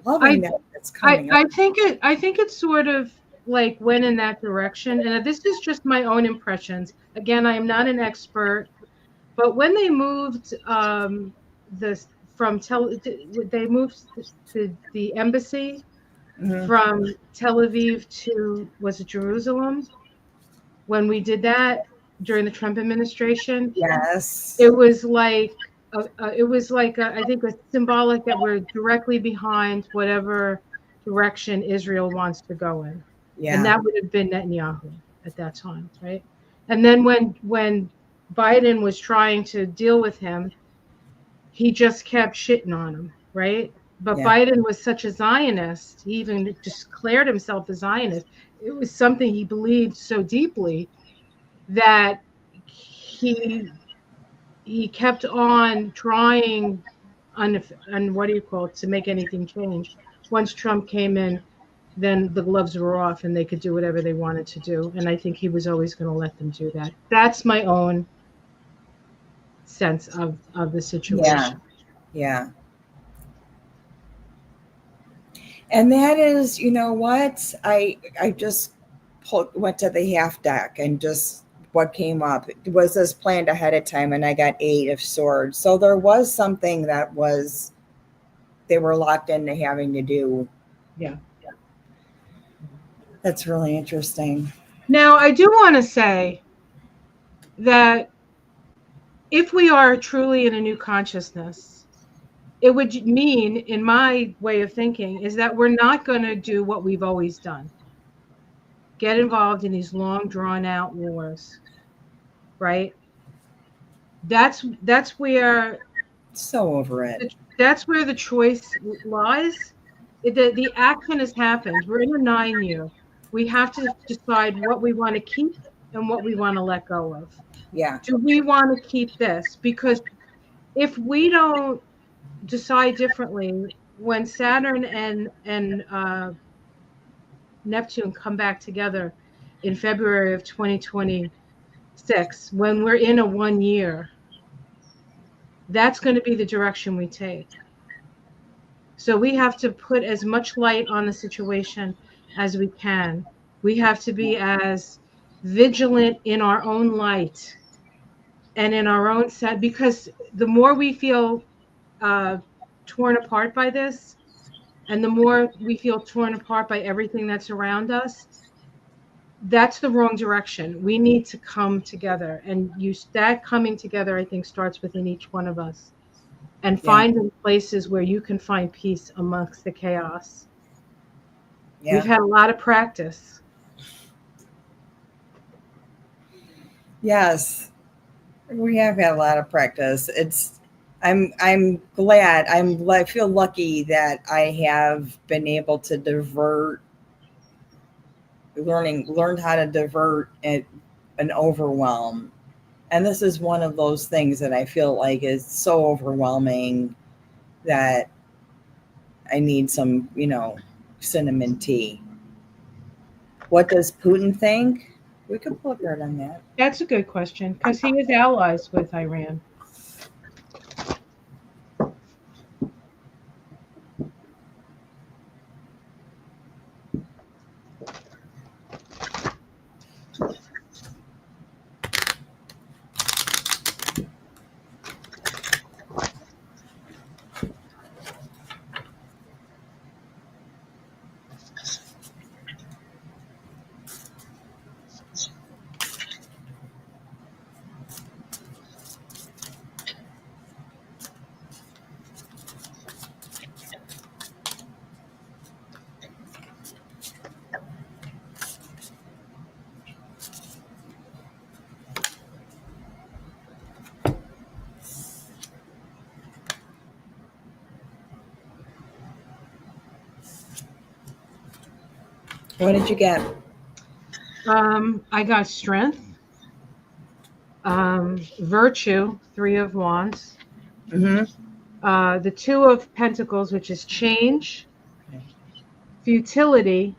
S1: Loving that it's coming up.
S2: I think it's sort of like went in that direction, and this is just my own impressions. Again, I am not an expert, but when they moved they moved to the embassy from Tel Aviv to, was it Jerusalem? When we did that during the Trump administration,
S1: Yes.
S2: it was like I think a symbolic that we're directly behind whatever direction Israel wants to go in, and
S1: Yeah.
S2: that would have been Netanyahu at that time, right? And then when Biden was trying to deal with him, he just kept shitting on him, right? But
S1: Yeah.
S2: Biden was such a Zionist, he even declared himself a Zionist. It was something he believed so deeply that he he kept on trying on what do you call it, to make anything change. Once Trump came in, then the gloves were off and they could do whatever they wanted to do. And I think he was always going to let them do that. That's my own sense of the
S1: Yeah.
S2: situation.
S1: Yeah. And that is, you know what? I just went to the half deck and just what came up. It was this planned ahead of time, and I got 8 of Swords. So there was something that was they were locked into having to do.
S2: Yeah.
S1: That's really interesting.
S2: Now, I do want to say that if we are truly in a new consciousness, it would mean, in my way of thinking, is that we're not going to do what we've always done. Get involved in these long drawn out wars, right? That's where
S1: So over it.
S2: that's where the choice lies. The action has happened. We're in a 9 year. We have to decide what we want to keep and what we want to let go of.
S1: Yeah.
S2: Do we want to keep this? Because if we don't decide differently, when Saturn and Neptune come back together in February of 2026, when we're in a 1 year, that's going to be the direction we take. So we have to put as much light on the situation as we can. We have to be as vigilant in our own light and in our own set, because the more we feel torn apart by this, and the more we feel torn apart by everything that's around us, that's the wrong direction. We need to come together, and that coming together, I think, starts within each one of us, and
S1: Yeah.
S2: finding places where you can find peace amongst the chaos.
S1: Yeah.
S2: We've had a lot of practice.
S1: Yes. We have had a lot of practice. I'm glad. I feel lucky that I have been able to learned how to divert an overwhelm. And this is one of those things that I feel like is so overwhelming that I need some, cinnamon tea. What does Putin think? We could pull a card on that.
S2: That's a good question, because he is allies with Iran.
S1: What did you get?
S2: I got strength, virtue, 3 of Wands, the 2 of Pentacles, which is change, futility,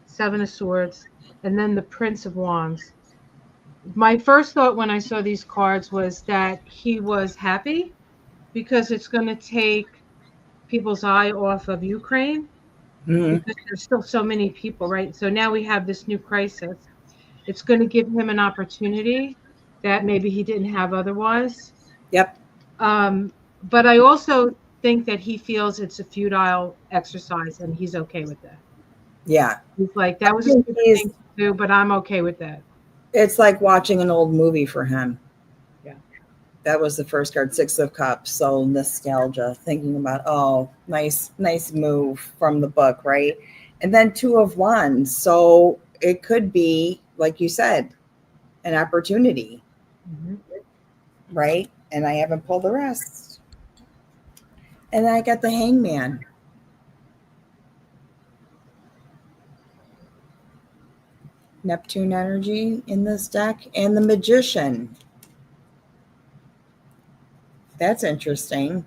S2: 7 of Swords, and then the Prince of Wands. My first thought when I saw these cards was that he was happy because it's going to take people's eye off of Ukraine, because there's still so many people, right? So now we have this new crisis. It's going to give him an opportunity that maybe he didn't have otherwise.
S1: Yep.
S2: But I also think that he feels it's a futile exercise and he's okay with that.
S1: Yeah.
S2: He's like, that was a
S1: think
S2: stupid thing to do, but I'm okay with that.
S1: It's like watching an old movie for him.
S2: Yeah.
S1: That was the first card, Six of Cups. So nostalgia, thinking about, oh, nice move from the book, right? And then Two of Wands. So it could be, like you said, an opportunity, right? And I haven't pulled the rest. And then I got the Hangman. Neptune energy in this deck, and the Magician. That's interesting.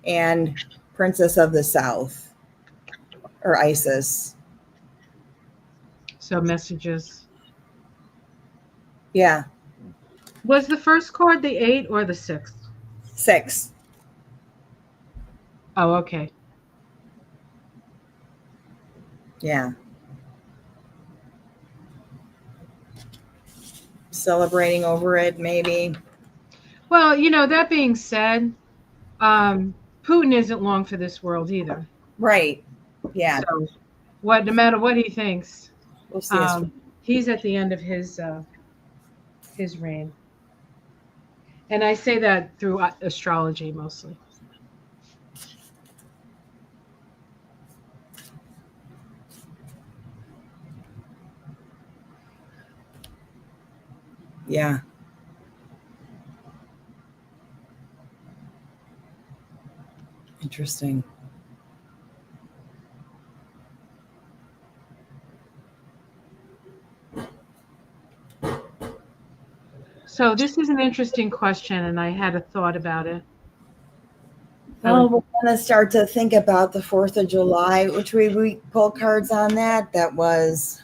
S1: And Princess of the South, or Isis.
S2: So messages.
S1: Yeah.
S2: Was the first card the 8 or the 6?
S1: 6.
S2: Oh, okay.
S1: Yeah. Celebrating over it, maybe.
S2: Well, that being said, Putin isn't long for this world either.
S1: Right. Yeah.
S2: So, no matter what he thinks,
S1: We'll see.
S2: He's at the end of his reign. And I say that through astrology mostly.
S1: Yeah. Interesting.
S2: So this is an interesting question, and I had a thought about it.
S1: Oh, we're going to start to think about the 4th of July, which we pulled cards on that. That was,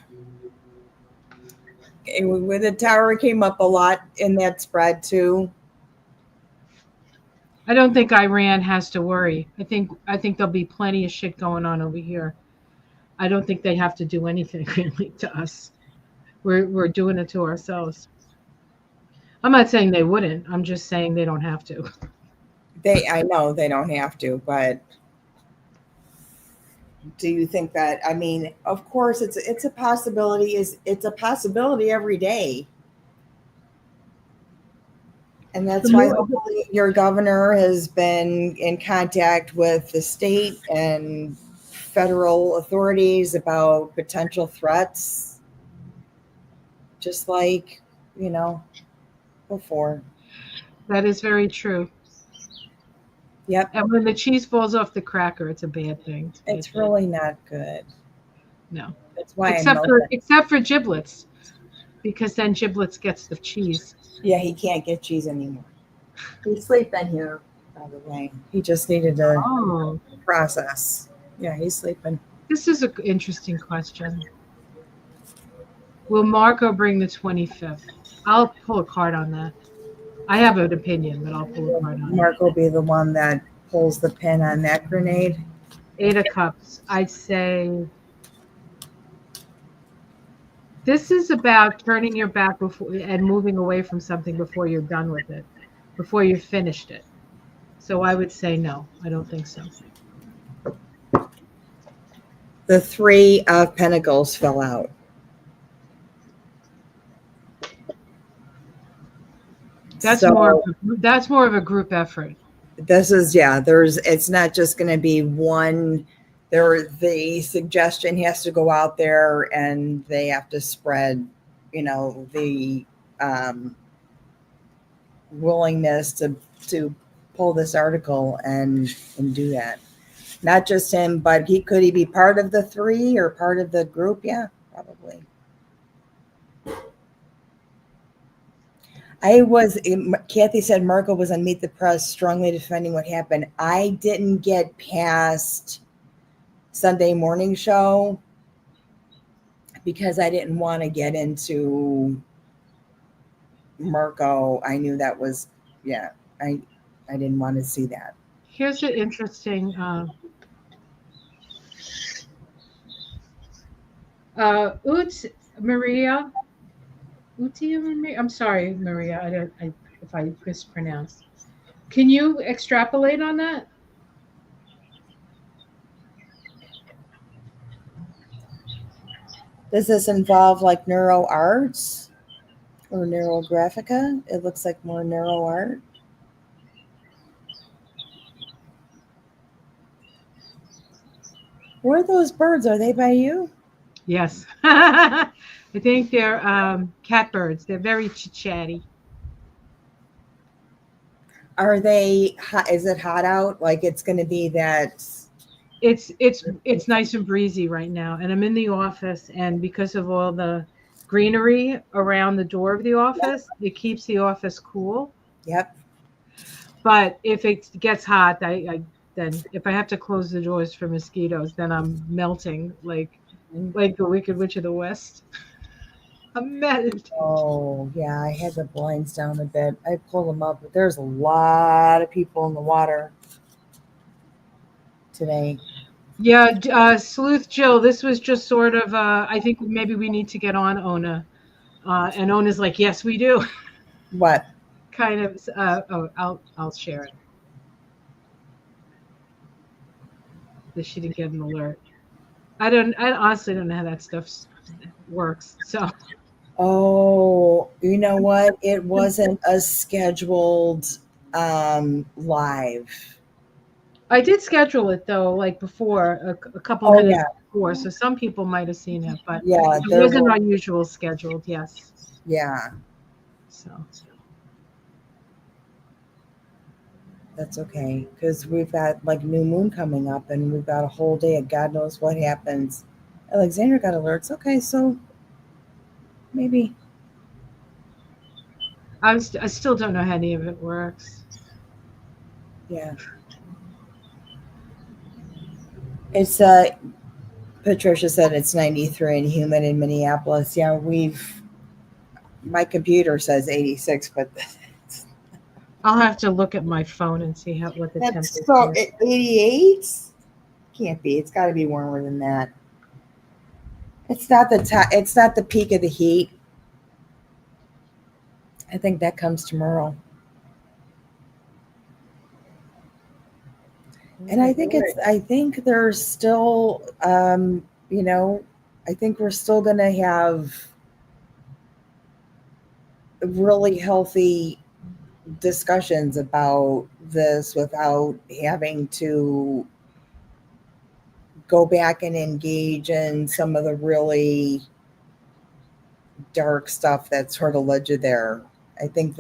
S1: the tower came up a lot in that spread too.
S2: I don't think Iran has to worry. I think there'll be plenty of shit going on over here. I don't think they have to do anything really to us. We're doing it to ourselves. I'm not saying they wouldn't. I'm just saying they don't have to.
S1: I know they don't have to, but do you think that, I mean, of course it's a possibility, it's a possibility every day. And that's why hopefully your governor has been in contact with the state and federal authorities about potential threats, just like, before.
S2: That is very true.
S1: Yep.
S2: And when the cheese falls off the cracker, it's a bad thing.
S1: It's really not good.
S2: No.
S1: That's why
S2: except for giblets, because then giblets gets the cheese.
S1: Yeah, he can't get cheese anymore. He's sleeping here, by the way. He just needed to process. Yeah, he's sleeping.
S2: This is an interesting question. Will Marco bring the 25th? I'll pull a card on that. I have an opinion, but I'll pull a card on it.
S1: Marco will be the one that pulls the pin on that grenade.
S2: 8 of Cups. I'd say this is about turning your back before and moving away from something before you're done with it, before you've finished it. So I would say no. I don't think so.
S1: The 3 of Pentacles fell out.
S2: That's more of a group effort.
S1: This is, it's not just going to be one. The suggestion has to go out there and they have to spread, the willingness to pull this article and do that. Not just him, but could he be part of the 3 or part of the group? Yeah, probably. Kathy said Marco was on Meet the Press strongly defending what happened. I didn't get past Sunday morning show because I didn't want to get into Marco. I knew that was, I didn't want to see that.
S2: Here's an interesting Maria. I'm sorry, Maria. if I mispronounced. Can you extrapolate on that?
S1: Does this involve like neuro arts or neurographica? It looks like more neuro art. Where are those birds? Are they by you?
S2: Yes. I think they're catbirds. They're very chatty.
S1: Are they hot? Is it hot out? Like it's going to be that.
S2: It's nice and breezy right now, and I'm in the office, and because of all the greenery around the door of the office, it keeps the office cool.
S1: Yep.
S2: But if it gets hot, I then if I have to close the doors for mosquitoes, then I'm melting like the Wicked Witch of the West. I'm melting.
S1: Oh, yeah. I had the blinds down a bit. I pulled them up, but there's a lot of people in the water today.
S2: Yeah, Sleuth Jill, this was just sort of, I think maybe we need to get on Ona. And Ona's like, yes, we do.
S1: What?
S2: Kind of, I'll share it. That she didn't get an alert. I honestly don't know how that stuff works. So,
S1: Oh, you know what? It wasn't a scheduled live.
S2: I did schedule it though, like before, a couple
S1: Oh
S2: minutes
S1: yeah.
S2: before. So some people might have seen it, but
S1: Yeah,
S2: it
S1: there
S2: wasn't
S1: was.
S2: unusual scheduled. Yes.
S1: Yeah,
S2: So,
S1: that's okay because we've got like new moon coming up and we've got a whole day of God knows what happens. Alexandra got alerts. Okay, so maybe.
S2: I still don't know how any of it works.
S1: Yeah. It's Patricia said it's 93 and humid in Minneapolis. Yeah, my computer says 86, but
S2: I'll have to look at my phone and see what the temp
S1: that's
S2: is
S1: so
S2: here.
S1: 88? Can't be. It's got to be warmer than that. It's not it's not the peak of the heat. I think that comes tomorrow. And I think there's still I think we're still going to have really healthy discussions about this without having to go back and engage in some of the really dark stuff that sort of led you there. I think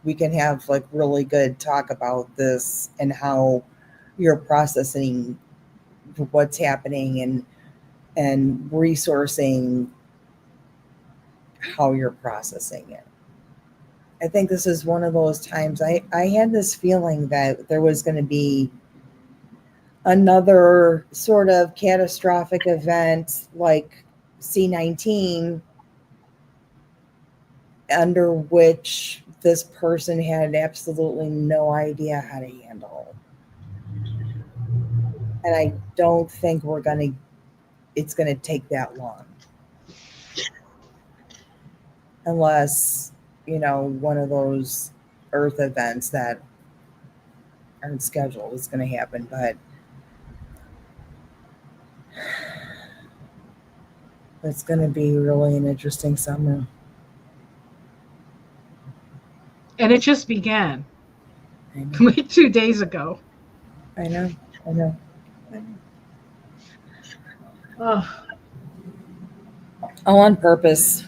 S1: we can have like really good talk about this and how you're processing what's happening and resourcing how you're processing it. I think this is one of those times I had this feeling that there was going to be another sort of catastrophic event like C19 under which this person had absolutely no idea how to handle. And I don't think it's going to take that long. Unless, one of those earth events that aren't scheduled is going to happen. But it's going to be really an interesting summer.
S2: And it just began
S1: I know.
S2: like 2 days ago.
S1: I know. I know.
S2: Oh,
S1: All on purpose.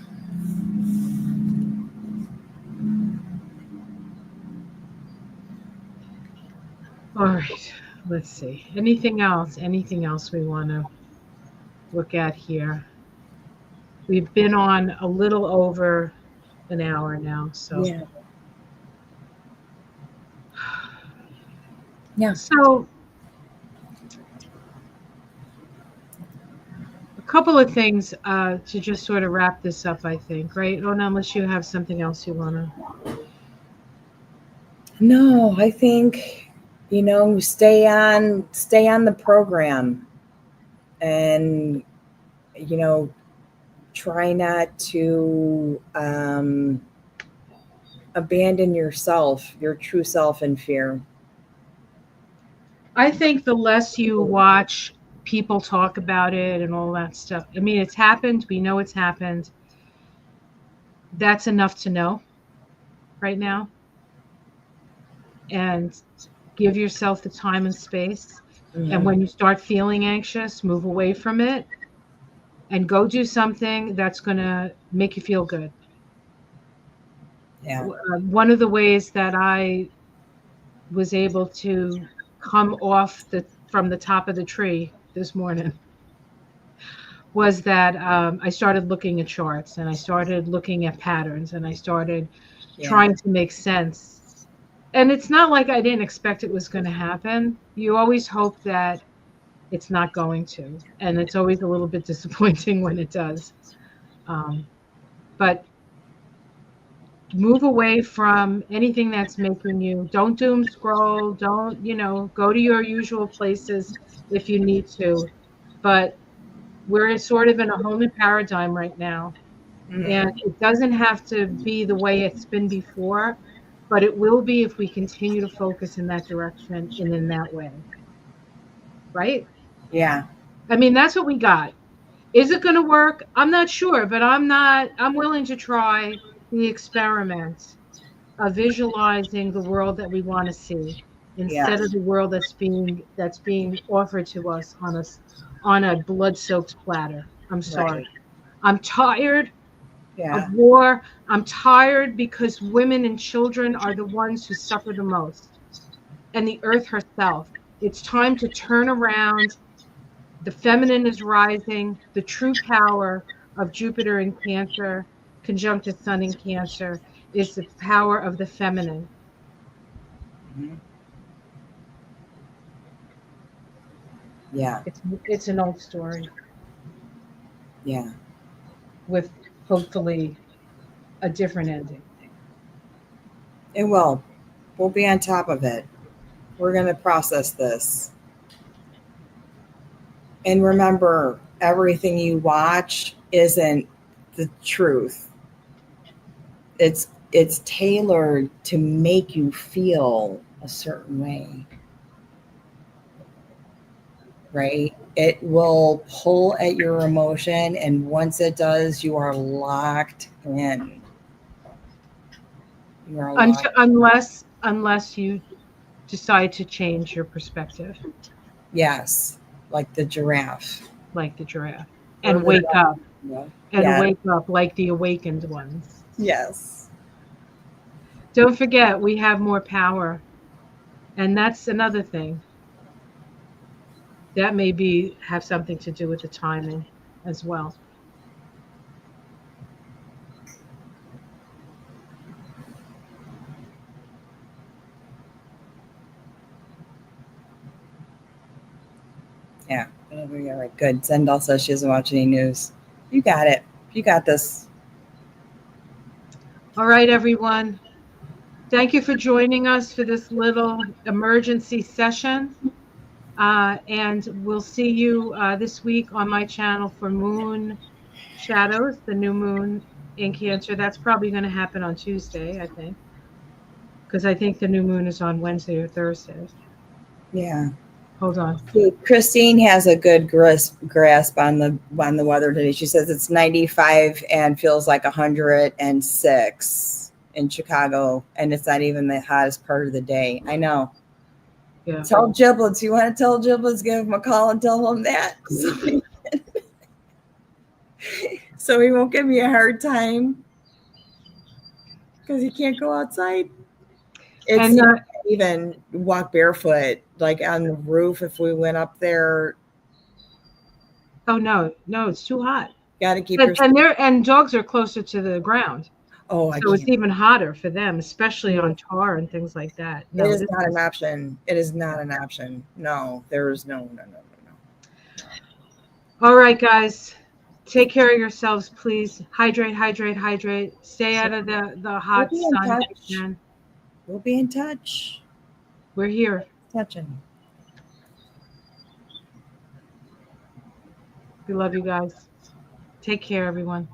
S2: all right. Let's see. Anything else? Anything else we want to look at here? We've been on a little over an hour now, so
S1: Yeah. Yeah.
S2: so a couple of things to just sort of wrap this up, I think, right? Oh, no, unless you have something else you want to.
S1: No, I think, stay on the program and, try not to abandon yourself, your true self, in fear.
S2: I think the less you watch people talk about it and all that stuff, I mean, it's happened. We know it's happened. That's enough to know right now. And give yourself the time and space. And when you start feeling anxious, move away from it and go do something that's going to make you feel good.
S1: Yeah.
S2: One of the ways that I was able to come off from the top of the tree this morning was that I started looking at charts and I started looking at patterns and I started trying to make sense. And it's not like I didn't expect it was going to happen. You always hope that it's not going to, and it's always a little bit disappointing when it does. But move away from anything that's making you, don't doom scroll, don't, go to your usual places if you need to. But we're sort of in a whole new paradigm right now. And it doesn't have to be the way it's been before, but it will be if we continue to focus in that direction and in that way. Right?
S1: Yeah.
S2: I mean, that's what we got. Is it going to work? I'm not sure, but I'm willing to try the experiment of visualizing the world that we want to see instead of the world that's being offered to us on a blood-soaked platter. I'm sorry.
S1: Right.
S2: I'm tired
S1: Yeah.
S2: of war. I'm tired because women and children are the ones who suffer the most, and the earth herself. It's time to turn around. The feminine is rising. The true power of Jupiter in Cancer, conjunct the Sun in Cancer, is the power of the feminine.
S1: Yeah.
S2: It's an old story.
S1: Yeah.
S2: With hopefully a different ending.
S1: It will. We'll be on top of it. We're going to process this. And remember, everything you watch isn't the truth. It's tailored to make you feel a certain way. Right? It will pull at your emotion, and once it does, you are locked in. You are locked.
S2: Unless you decide to change your perspective.
S1: Yes, like the giraffe.
S2: Like the giraffe. And wake up. And wake up like the awakened ones.
S1: Yes.
S2: Don't forget, we have more power. And that's another thing. That may have something to do with the timing as well.
S1: Yeah. All right. Good. Zendal says she doesn't watch any news. You got it. You got this.
S2: All right, everyone. Thank you for joining us for this little emergency session. And we'll see you this week on my channel for Moon Shadows, the new moon in Cancer. That's probably going to happen on Tuesday, I think. Because I think the new moon is on Wednesday or Thursday.
S1: Yeah.
S2: Hold on.
S1: Christine has a good grasp on the weather today. She says it's 95 and feels like 106 in Chicago, and it's not even the hottest part of the day. I know. Yeah. Tell Giblets. You want to tell Giblets? Give him a call and tell him that. So he won't give me a hard time because he can't go outside. It's not even walk barefoot, like on the roof. If we went up there.
S2: Oh no, it's too hot.
S1: Got to keep
S2: and dogs are closer to the ground.
S1: Oh,
S2: so it's even hotter for them, especially on tar and things like that.
S1: No, it is not an option. It is not an option. No, there is no.
S2: All right, guys, take care of yourselves, please. Hydrate. Stay out of the hot sun if you can.
S1: We'll be in touch.
S2: We're here.
S1: Touching.
S2: We love you guys. Take care, everyone.